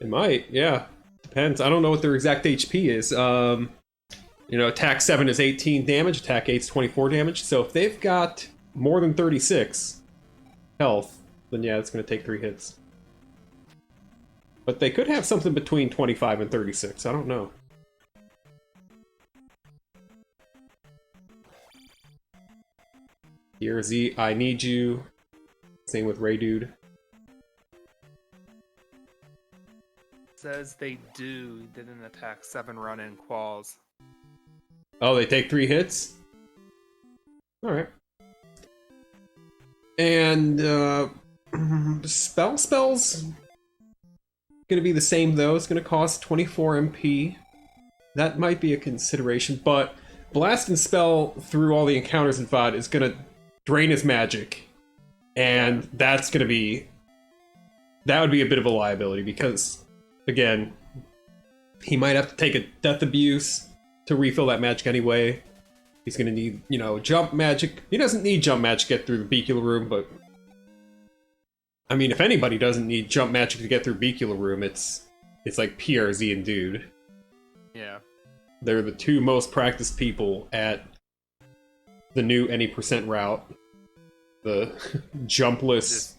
It might, yeah. Depends. I don't know what their exact HP is. You know, attack 7 is 18 damage, attack 8 is 24 damage. So if they've got more than 36 health, then yeah, it's going to take 3 hits. But they could have something between 25 and 36. I don't know. Here, Z, I need you. Same with Reidood. Says they didn't attack 7 run-in quals. Oh, they take 3 hits? Alright. And, spell's gonna be the same though. It's gonna cost 24 MP. That might be a consideration, but Blast and Spell through all the encounters in VOD is gonna drain his magic. And that's gonna be... that would be a bit of a liability, because, again, he might have to take a Death Abuse to refill that magic anyway. He's gonna need, you know, jump magic. He doesn't need jump magic to get through the Beacula Room, but... I mean, if anybody doesn't need jump magic to get through Beacula Room, it's like PRZ and Dude. Yeah. They're the 2 most practiced people at the new any percent route. The jumpless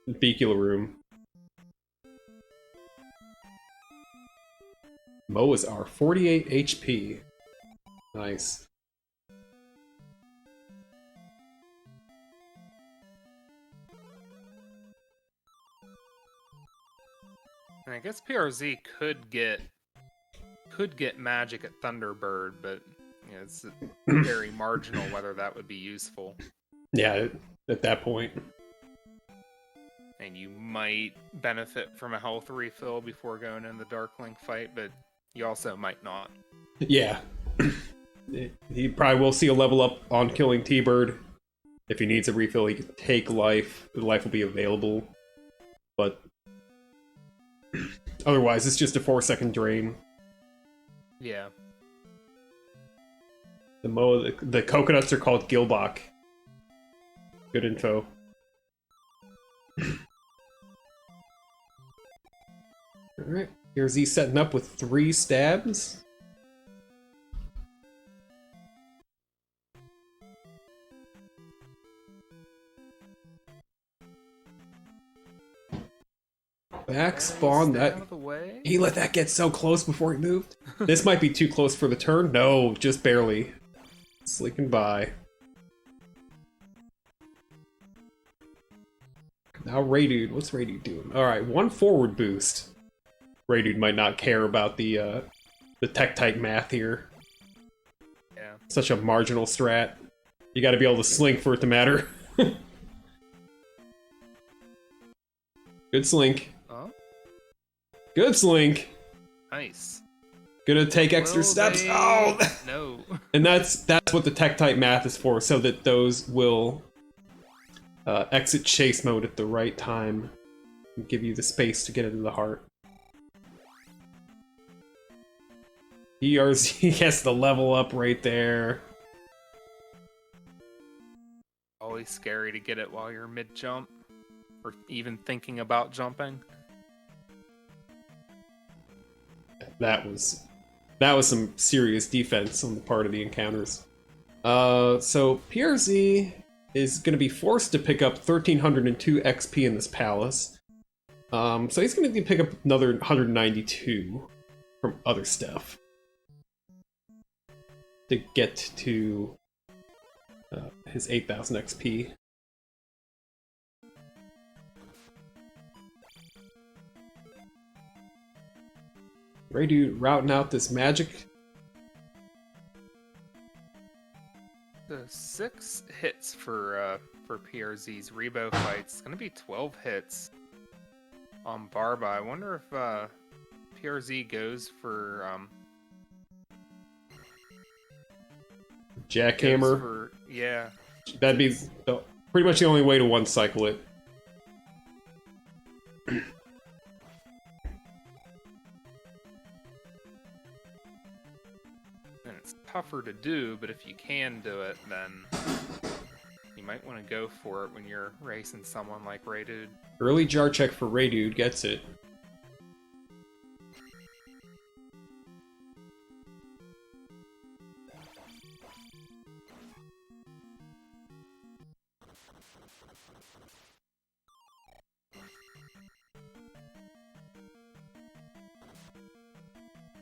Beacula Room. Moas are 48 HP. Nice. And I guess PRZ could get magic at Thunderbird, but you know, it's very marginal whether that would be useful. Yeah, at that point. And you might benefit from a health refill before going in the Darklink fight, but you also might not. Yeah. He probably will see a level up on killing T-Bird. If he needs a refill, he can take life. The life will be available. But otherwise, it's just a 4-second drain. Yeah. The coconuts are called Gilbach. Good info. Alright, here's Z setting up with 3 stabs. Back spawn that. Out of the way. He let that get so close before he moved. This might be too close for the turn. No, just barely. Slinking by. Now Reidood. What's Reidood doing? Alright, 1 forward boost. Reidood might not care about the Tektite math here. Yeah. Such a marginal strat. You gotta be able to slink for it to matter. Good slink. Oh? Good slink. Nice. Gonna take extra Will steps. they- Oh! No. And that's what the Tektite math is for, so that those will exit chase mode at the right time and give you the space to get into the heart. He has the level up right there. Always scary to get it while you're mid-jump. Or even thinking about jumping. That was some serious defense on the part of the encounters. So PRZ is going to be forced to pick up 1,302 XP in this palace. So he's going to pick up another 192 from other stuff to get to his 8,000 XP. Reidood routing out this magic. The 6 hits for PRZ's Rebo fights. It's gonna be 12 hits on Barba. I wonder if PRZ goes for Jackhammer. Yeah. That'd be pretty much the only way to one cycle it. And it's tougher to do, but if you can do it, then you might want to go for it when you're racing someone like Reidood. Early jar check for Reidood gets it.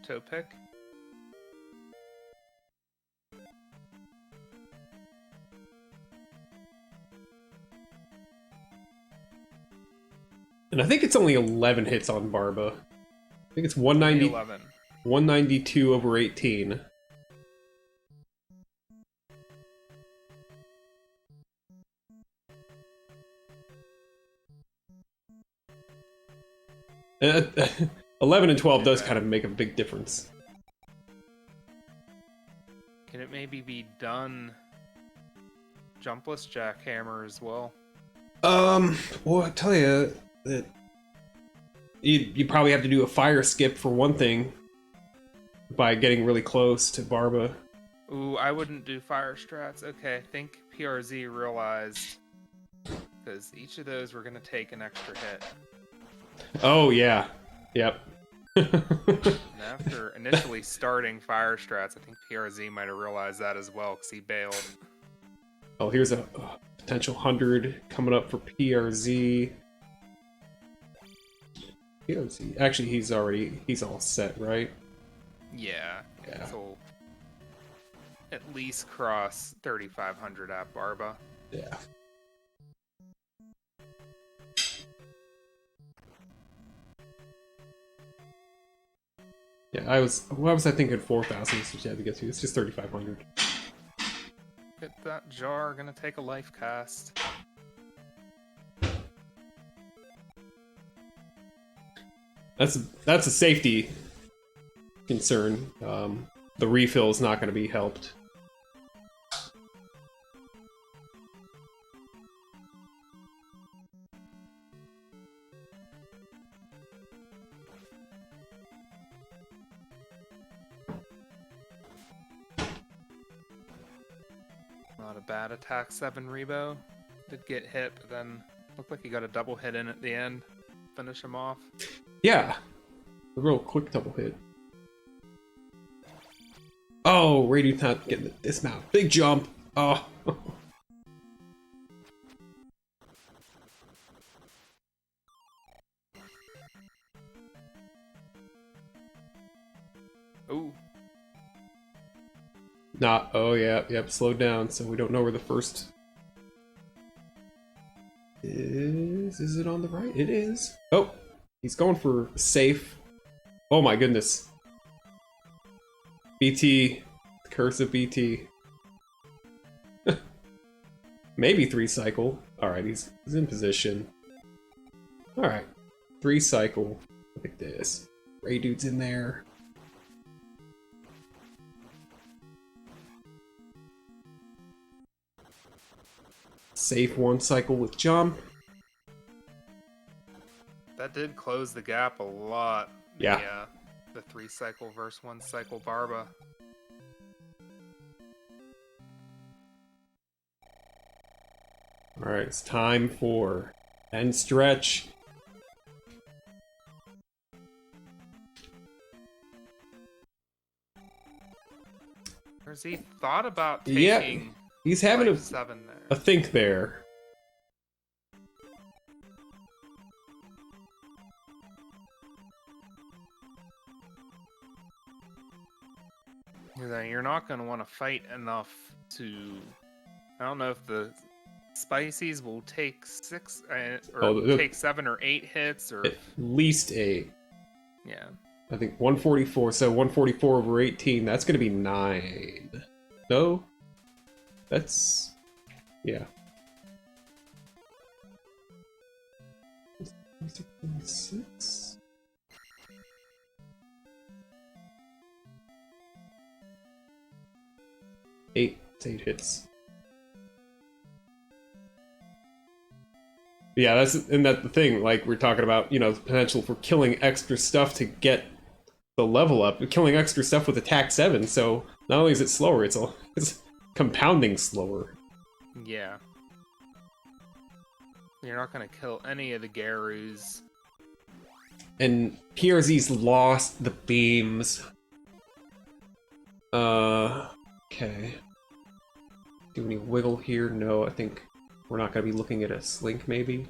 Toe pick. And I think it's only 11 hits on Barba. I think it's 190, 11. 192 over 18. Uh, 11 and 12 does kind of make a big difference. Can it maybe be done jumpless jackhammer as well? Well, I tell you that you probably have to do a fire skip for one thing by getting really close to Barba. Ooh, I wouldn't do fire strats. Okay, I think PRZ realized because each of those were gonna take an extra hit. Oh yeah, yep. And after initially starting fire strats, I think PRZ might have realized that as well because he bailed. Oh, here's a potential 100 coming up for PRZ. PRZ. Actually, he's all set, right? Yeah. Yeah. So at least cross 3,500 at Barba. Yeah. Yeah, what was I thinking 4,000 is what you had to get to. It's just 3,500. Get that jar, gonna take a life cast. That's a safety concern. The refill is not going to be helped. Not a bad attack, 7 Rebo. Did get hit, but then looked like he got a double hit in at the end. Finish him off. Yeah. A real quick double hit. Oh, Reidood's not getting the dismount. Big jump. Oh. Ooh. Not. Oh, yeah. Yep. Slowed down, so we don't know where the first is. Is it on the right? It is. Oh, he's going for safe. Oh my goodness. BT. Curse of BT. Maybe 3 cycle. Alright, he's in position. Alright. 3 cycle. Look at this. Reidood's in there. Safe 1 cycle with jump. That did close the gap a lot. Yeah. The 3 cycle versus 1 cycle Barba. Alright, it's time for end stretch. Has he thought about taking He's having Life 7 there. a think there. You're not going to want to fight enough to... I don't know if the Spices will take 6 or take 7 or 8 hits, or at least 8. Yeah. I think 144. So 144 over 18. That's going to be 9. No, that's yeah. 6. 8. It's 8 hits. Yeah, that's the thing. Like we're talking about, you know, the potential for killing extra stuff to get the level up. Killing extra stuff with attack 7. So not only is it slower, it's compounding slower. Yeah. You're not gonna kill any of the Garus. And PRZ's lost the beams. Okay. Do any wiggle here? No, I think we're not going to be looking at a slink, maybe.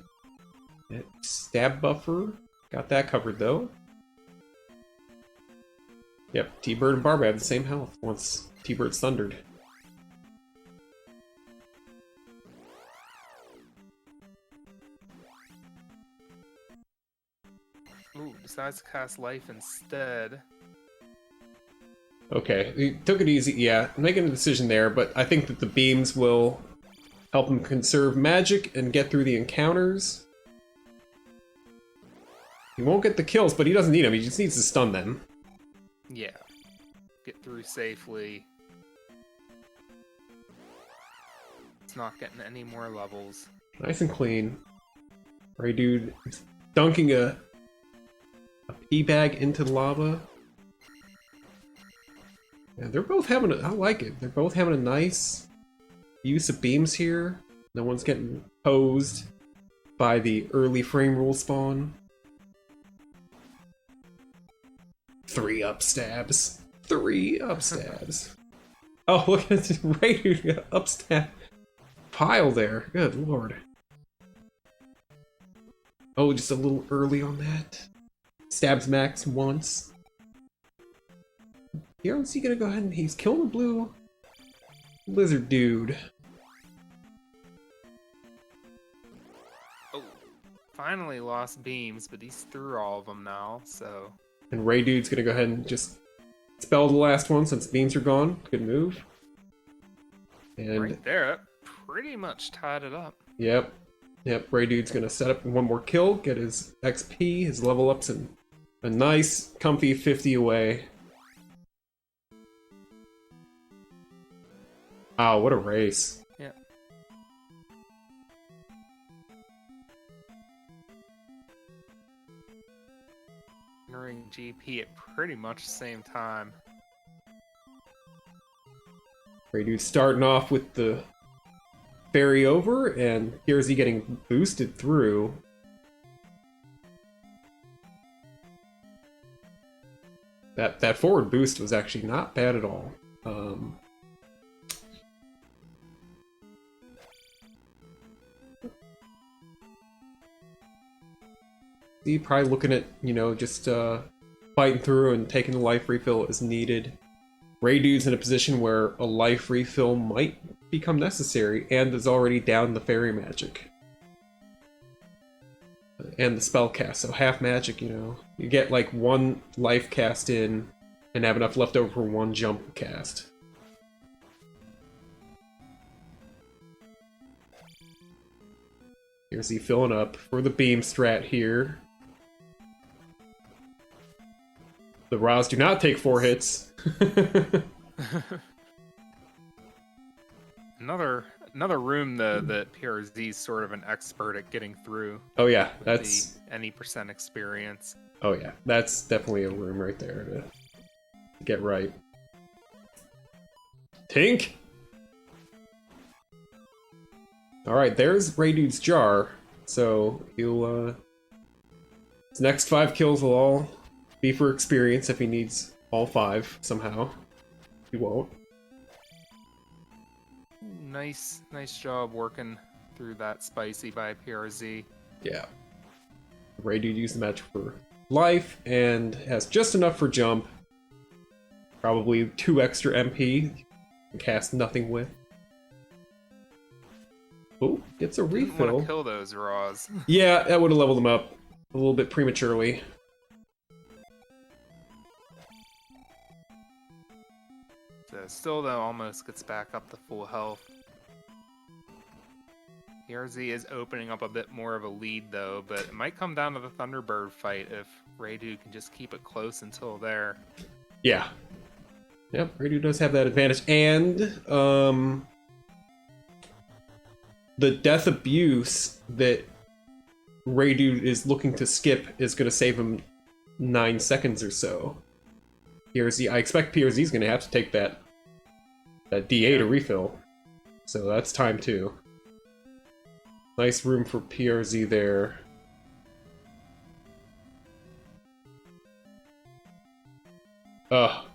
Stab buffer. Got that covered, though. Yep, T-Bird and Barb have the same health once T-Bird's thundered. Ooh, decides to cast life instead. Okay, he took it easy. Yeah, making a decision there, but I think that the beams will help him conserve magic and get through the encounters. He won't get the kills, but he doesn't need them. He just needs to stun them. Yeah. Get through safely. It's not getting any more levels. Nice and clean. Reidood dunking a pea bag into the lava. Yeah, they're both having I like it. They're both having a nice use of beams here. No one's getting posed by the early frame rule spawn. 3 up stabs. 3 up stabs. Oh, look at this Reidood up stab pile there. Good lord. Oh, just a little early on that. Stabs max once. Here, is he gonna go ahead and he's killing the blue lizard dude. Oh, finally lost beams, but he's through all of them now, so... And Reidood's gonna go ahead and just spell the last one since beams are gone. Good move. And right there, that pretty much tied it up. Yep. Reidood's gonna set up one more kill, get his XP, his level ups, and a nice, comfy 50 away. Wow, what a race. Yeah. Entering GP at pretty much the same time. Reidood starting off with the ferry over, and here's he getting boosted through. That forward boost was actually not bad at all. He probably looking at, you know, just fighting through and taking the life refill as needed. Reidood's in a position where a life refill might become necessary and is already down the fairy magic. And the spell cast, so half magic, you know. You get like 1 life cast in and have enough left over for 1 jump cast. Here's he filling up for the beam strat here. The Raws do not take 4 hits. Another room that PRZ's sort of an expert at getting through. Oh yeah, that's any percent experience. Oh yeah, that's definitely a room right there to get right. Tink. All right, there's Reidood's jar. So he'll his next 5 kills will all be for experience if he needs all 5 somehow. He won't. nice job working through that spicy by PRZ. Yeah. Reidood used the magic for life and has just enough for jump. Probably 2 extra MP. Can cast nothing with. Oh, gets a Didn't want refill. to kill those Raws. Yeah, that would have leveled him up a little bit prematurely. So still though, almost gets back up to full health. PRZ is opening up a bit more of a lead though, but it might come down to the Thunderbird fight if Reidood can just keep it close until there. Yeah. Yep, Reidood does have that advantage. And, the death abuse that Reidood is looking to skip is going to save him 9 seconds or so. PRZ, I expect PRZ is going to have to take that DA to refill. So that's time too. Nice room for PRZ there. Ugh.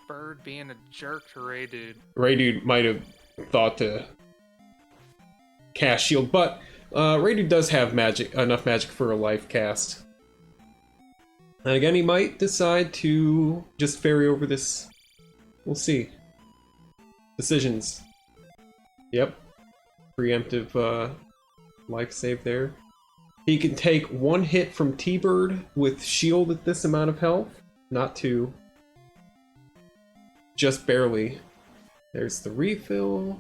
Bird being a jerk to Reidood. Reidood might have thought to cast shield, but Reidood does have enough magic for a life cast. And again, he might decide to just ferry over this. We'll see. Decisions. Yep. Preemptive life save there. He can take 1 hit from T-Bird with shield at this amount of health. Not 2. Just barely. There's the refill.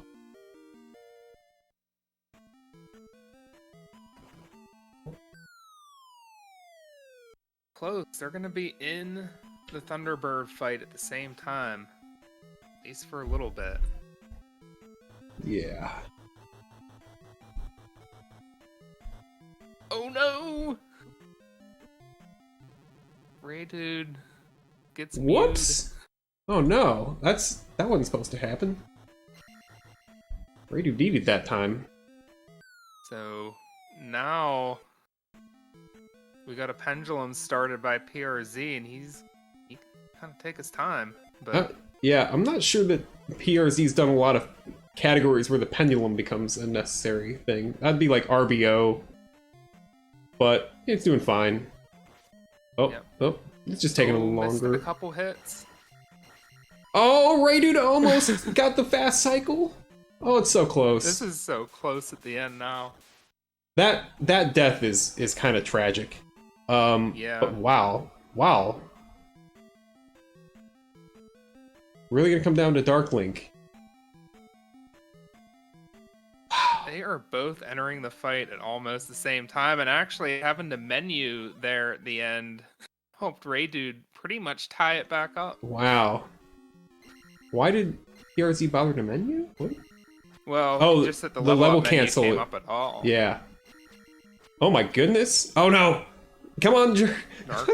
Close. They're gonna be in the Thunderbird fight at the same time. At least for a little bit. Yeah. Oh no! Reidood gets mewed. Whoops! Oh no, that wasn't supposed to happen. Reidood DD'd that time. So now we got a pendulum started by PRZ, and he can kind of take his time. But yeah, I'm not sure that PRZ's done a lot of categories where the pendulum becomes a necessary thing. That'd be like RBO, but it's doing fine. Oh, Yep. oh, it's just taking a little missed longer. a couple hits. Oh, Reidood almost got the fast cycle. Oh, it's so close. This is so close at the end now. That death is kind of tragic. Yeah. But wow. Really gonna come down to Dark Link. They are both entering the fight at almost the same time, and actually having to menu there at the end helped Reidood pretty much tie it back up. Wow. Why did PRZ bother to menu? What? Well, just that the level cancel came up at all. Yeah. Oh my goodness. Oh no. Come on,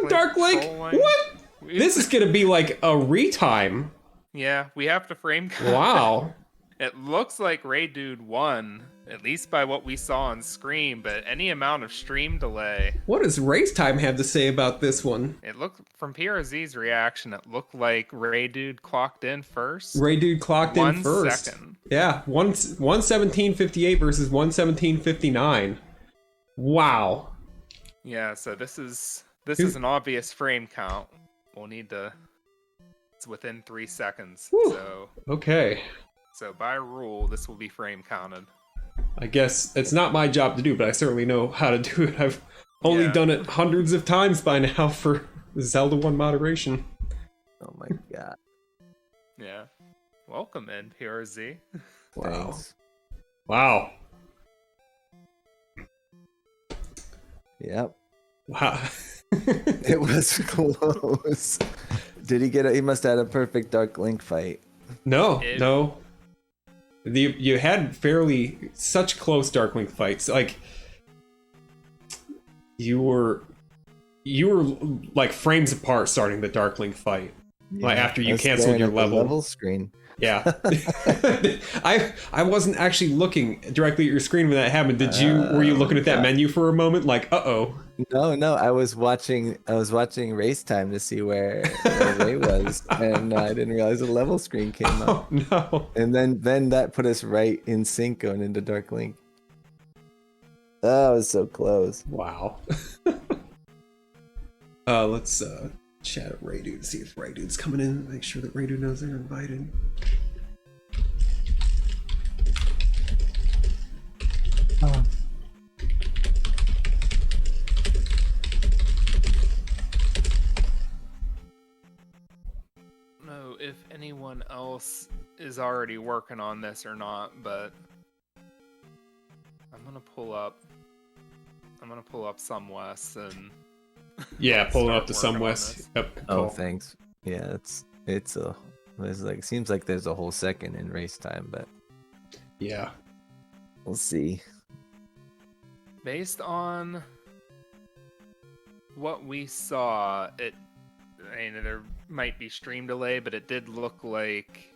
Dark Link. trolling. What? This is gonna be like a retime. Yeah, we have to frame cut. Wow. It looks like Reidood won, at least by what we saw on screen, but any amount of stream delay. What does Race Time have to say about this one? It looked, from PRZ's reaction, it looked like Reidood clocked in first. Reidood clocked in 1 first. second. Yeah, 117.58 versus 117.59. Wow. Yeah, so this is an obvious frame count. We'll need to. It's within 3 seconds. Whew. Okay. So by rule, this will be frame counted. I guess it's not my job to do, but I certainly know how to do it. I've only done it hundreds of times by now for Zelda 1 moderation. Oh my god. Yeah. Welcome in, PRZ. Wow. Thanks. Wow. Yep. Wow. It was close. Did he get he must have had a perfect Dark Link fight. No. You had such close Dark Link fights. Like, you were like frames apart starting the Dark Link fight. Like after you I was canceled staring your at the level. level screen. Yeah. I wasn't actually looking directly at your screen when that happened. Were you looking at that menu for a moment like, uh-oh? No, I was watching race time to see where Ray was, and I didn't realize the level screen came up. Oh no. And then that put us right in sync going into Dark Link. Oh, it was so close. Wow. Let's chat at Reidood, see if Reidood's coming in. Make sure that Reidood knows they're invited. No, if anyone else is already working on this or not, but I'm gonna pull up Some West and Yeah, pulling up start to working Some on West. this. Yep. Oh, Cool. thanks. Yeah, it seems like there's a whole second in race time, but Yeah. we'll see. Based on what we saw, there might be stream delay, but it did look like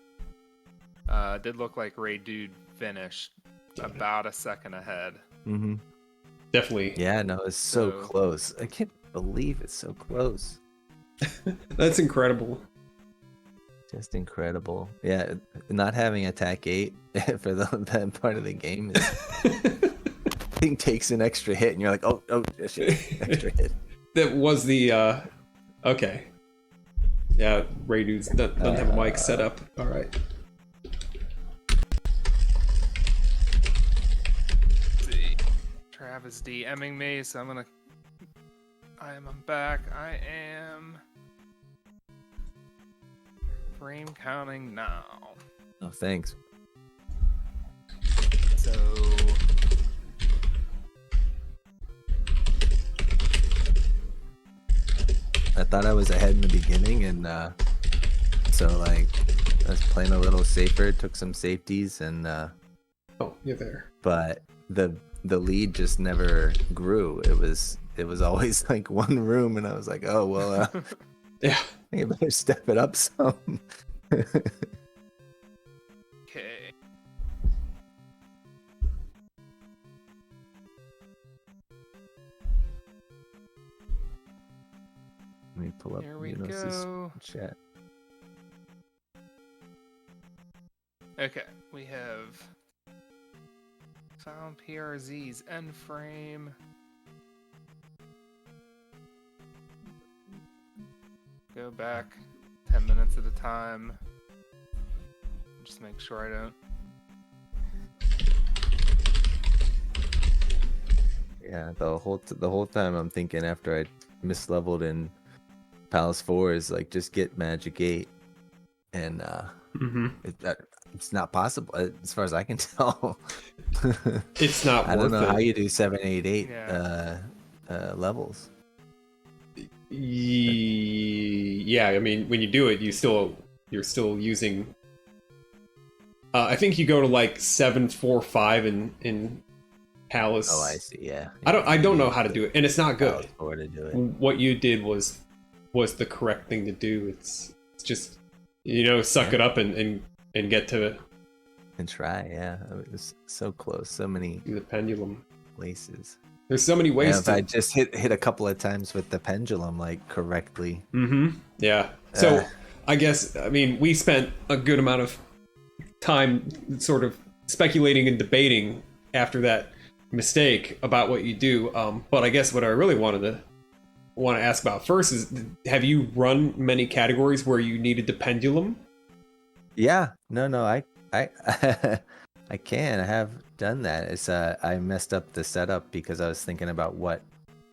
Reidood finished Got it. about a second ahead. Mm-hmm. Definitely. Yeah, no, it's so So- close. I can't believe it's so close. That's incredible. Just incredible. Yeah, not having attack 8 for that part of the game is, I think takes an extra hit, and you're like, oh shit, extra hit. That was the okay. Yeah, Reidood doesn't have a mic set up. All right. Let's see. Travis DMing me, so I'm back. I am frame counting now. Oh, thanks. So I thought I was ahead in the beginning, and so like I was playing a little safer, took some safeties, and Oh, you're there. but the lead just never grew. It was always like one room, and I was like, oh well, Yeah. I think I better step it up some. okay. Let me pull up Here we Enos's go. chat. Okay, we have found PRZ's end frame. Go back 10 minutes at a time. Just make sure I don't. Yeah, the whole time I'm thinking after I misleveled in Palace 4 is like just get Magic 8, and Mm-hmm. it's not possible as far as I can tell. It's not I don't know worth how it. you do 7, 8, 8 Yeah. levels. Yeah, I mean, when you do it, you're still using. I think you go to like 7, 4, 5 in Palace. Oh, I see. Yeah. I don't know how to do it, and it's not Palace good. 4 to do it. What you did was the correct thing to do. It's just suck it up and get to And try. Yeah, it was so close. So many the pendulum. places. There's so many Yeah, ways if I just hit a couple of times with the pendulum like correctly. Mm-hmm. Yeah. So I guess we spent a good amount of time sort of speculating and debating after that mistake about what you do. But I guess what I really want to ask about first is, have you run many categories where you needed the pendulum? Yeah. No. I I can. I have done that. It's I messed up the setup because I was thinking about what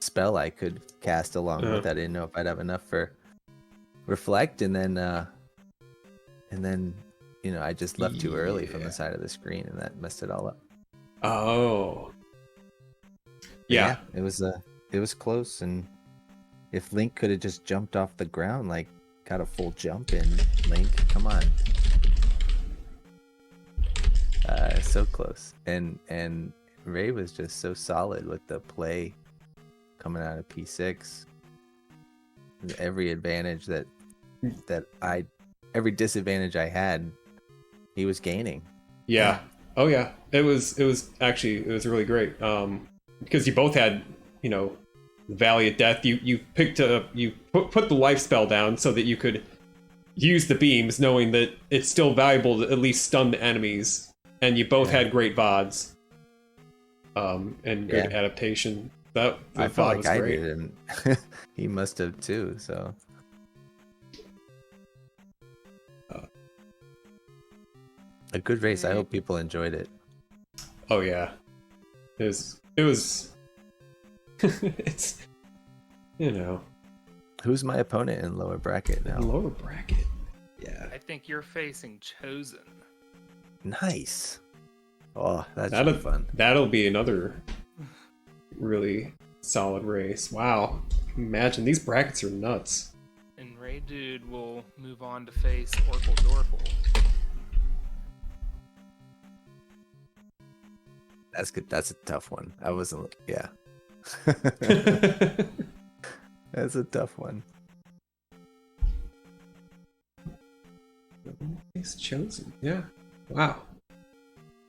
spell I could cast along with. I didn't know if I'd have enough for reflect, and then I just left too early from the side of the screen, and that messed it all up. Oh. Yeah. It was close, and if Link could have just jumped off the ground, like got a full jump in, Link, come on. So close, and Ray was just so solid with the play coming out of P6. Every advantage every disadvantage I had He was gaining. Yeah. Oh yeah. It was really great. Because you both had, you know, the Valley of Death. You put the life spell down so that you could use the beams, knowing that it's still valuable to at least stun the enemies. And you both had great VODs. And good adaptation. The I VOD felt like was I great. did, and he must have too. So a good race. I hope people enjoyed it. Oh yeah, it was it's, you know, Who's my opponent in lower bracket now? lower bracket. Yeah, I think you're facing Chosen. Nice. Oh, that should be fun. That'll be another really solid race. Wow, imagine these brackets are nuts. And Reidood will move on to face Orkle Dorkle. That's good. That's a tough one. I wasn't. Yeah. That's a tough one. It's Chosen. Yeah. Wow.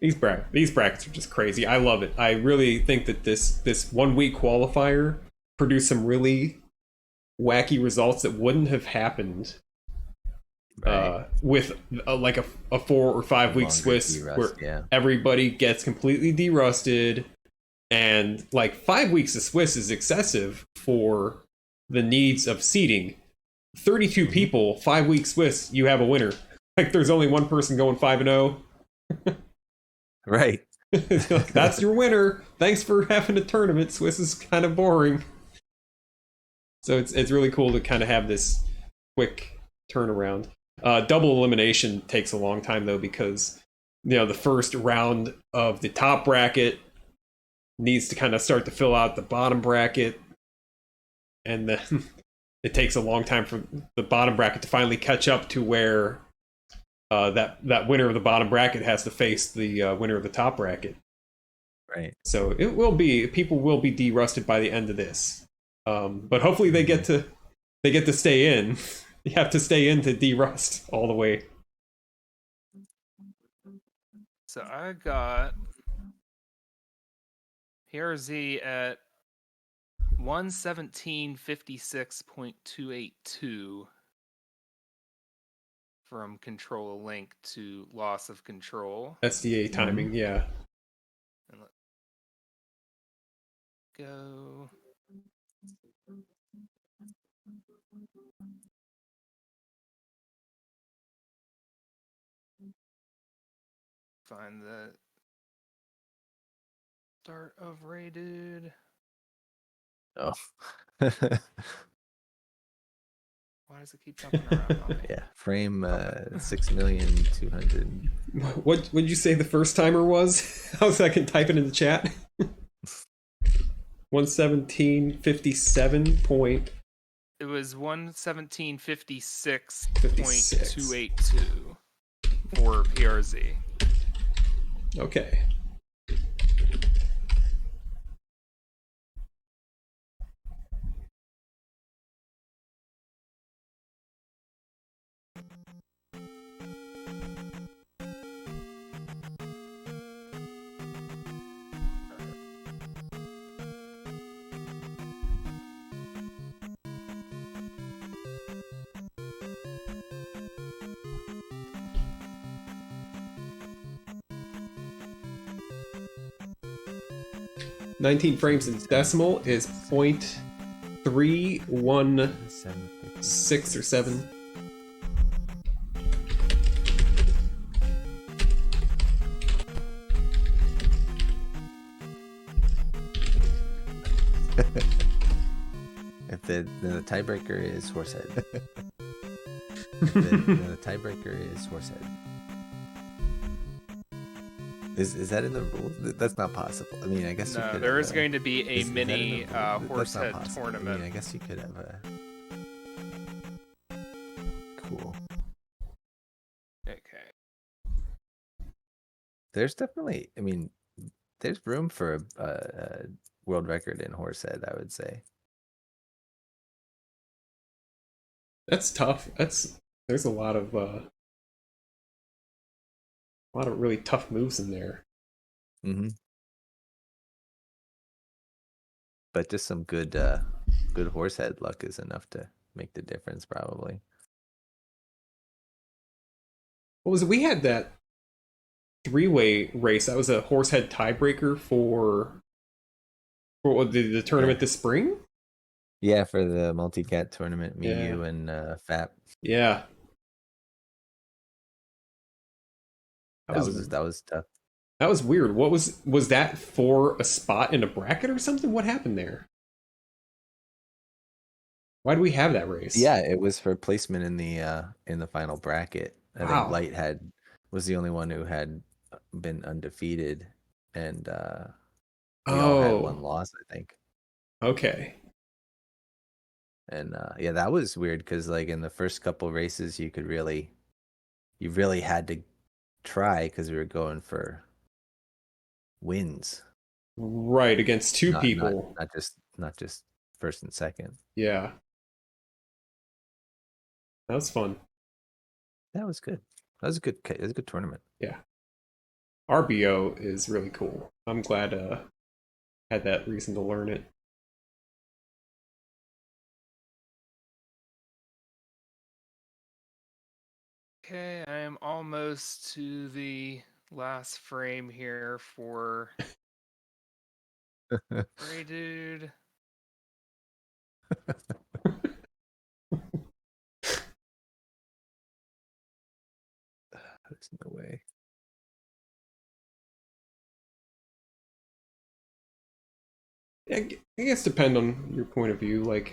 These brackets are just crazy. I love it. I really think that this 1 week qualifier produced some really wacky results that wouldn't have happened with like a 4 or 5 week Swiss where everybody gets completely derusted, and like 5 weeks of Swiss is excessive for the needs of seeding. 32 people, 5 week Swiss, you have a winner. Like there's only one person going 5-0. Right. Like, that's your winner. Thanks for having a tournament. Swiss is kind of boring. So it's really cool to kind of have this quick turnaround. Double elimination takes a long time though, because you know the first round of the top bracket needs to kind of start to fill out the bottom bracket, and then it takes a long time for the bottom bracket to finally catch up to where that winner of the bottom bracket has to face the winner of the top bracket. Right. So people will be derusted by the end of this. But hopefully they get to stay in. You have to stay in to derust all the way. So I got PRZ at 117.56.282 from control link to loss of control. SDA timing, yeah. And let's go. Find the start of Reidood. Oh. Why does it keep jumping around on me? Yeah, frame 6,200,000. What would you say the first timer was? How I can type it in the chat? 117.57 point. It was 117.56.282 for PRZ. Okay. "19 frames in decimal is 0.316 or 7. If the tiebreaker is Horsehead. The tiebreaker is Horsehead. Is that in the rules? That's not possible. I mean, I guess you No, could. there is going to be a mini That's Horsehead not possible. tournament. I mean, I guess you could have a. Cool. Okay. There's definitely. I mean, there's room for a world record in Horsehead, I would say. That's tough. There's a lot of A lot of really tough moves in there. Mm-hmm. But just some good good horse head luck is enough to make the difference, probably. What was it? We had that three-way race. That was a horse head tiebreaker for the tournament this spring. Yeah, for the multi-cat tournament, me, Yeah. you, and FAP. Yeah. That was tough. That was weird. What was that for a spot in a bracket or something? What happened there? Why do we have that race? Yeah, it was for placement in the final bracket. I think Wow. Light was the only one who had been undefeated, and we all had one loss, I think. Okay. And yeah, that was weird because like in the first couple races, you really had to try because we were going for wins, Right, against two people. not just first and second. Yeah. That was fun. That was good. That was a good tournament. Yeah. RBO is really cool. I'm glad had that reason to learn it. Okay, I am almost to the last frame here for Reidood. There's no way. I guess depend on your point of view. Like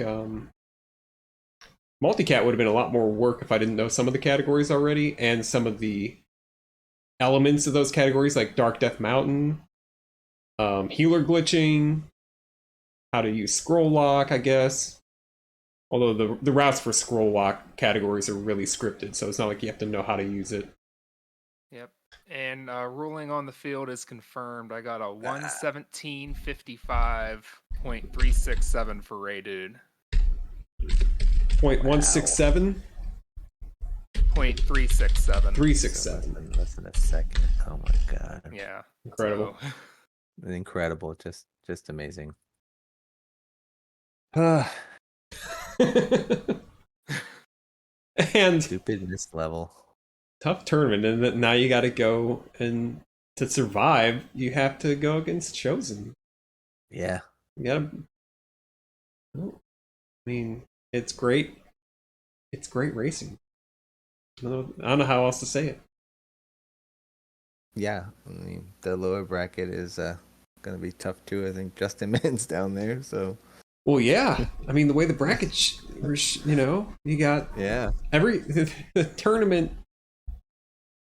multicat would have been a lot more work if I didn't know some of the categories already and some of the elements of those categories, like Dark Death Mountain, healer glitching, how to use scroll lock, I guess. Although the routes for scroll lock categories are really scripted, so it's not like you have to know how to use it. Yep. And ruling on the field is confirmed. I got a 117.55.367 for Reidood. 0.167? 0.367. 367. Less than a second. Oh my god. Yeah. Incredible. So... Incredible. Just amazing. And stupidness level. Tough tournament, and that now you got to go, and to survive, you have to go against Chosen. Yeah. You gotta. I mean, it's great. It's great racing. I don't know how else to say it. Yeah, I mean the lower bracket is gonna be tough too. I think Justin Man's down there, so. Well, yeah. I mean, the way the bracket, you got the tournament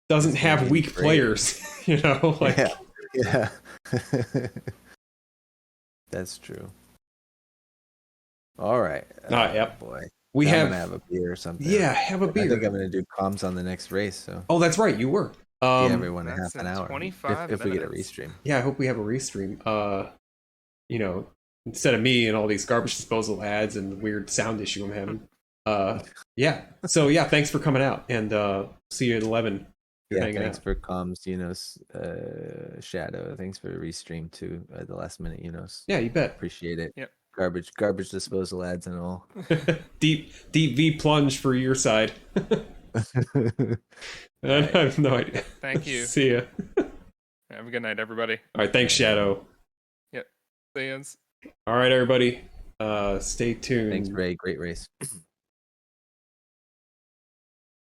doesn't have weak players, like. Yeah. That's true. All right. Yep. Boy. I'm gonna have a beer or something. Yeah, have a beer. I think I'm gonna do comms on the next race. So. Oh, that's right. You were. See everyone in half an hour. 25 if we get a restream. Yeah, I hope we have a restream. Instead of me and all these garbage disposal ads and the weird sound issue I'm having. Yeah. So yeah, thanks for coming out, and see you at 11. Yeah, thanks for comms, Shadow. Thanks for the restream too at the last minute, Yeah, you bet. Appreciate it. Yep. Garbage disposal ads and all. deep V plunge for your side. I have no idea. Thank you. See ya. Have a good night, everybody. All right, thanks, Shadow. Yep. See you. All right, everybody. Stay tuned. Thanks, Ray. Great race.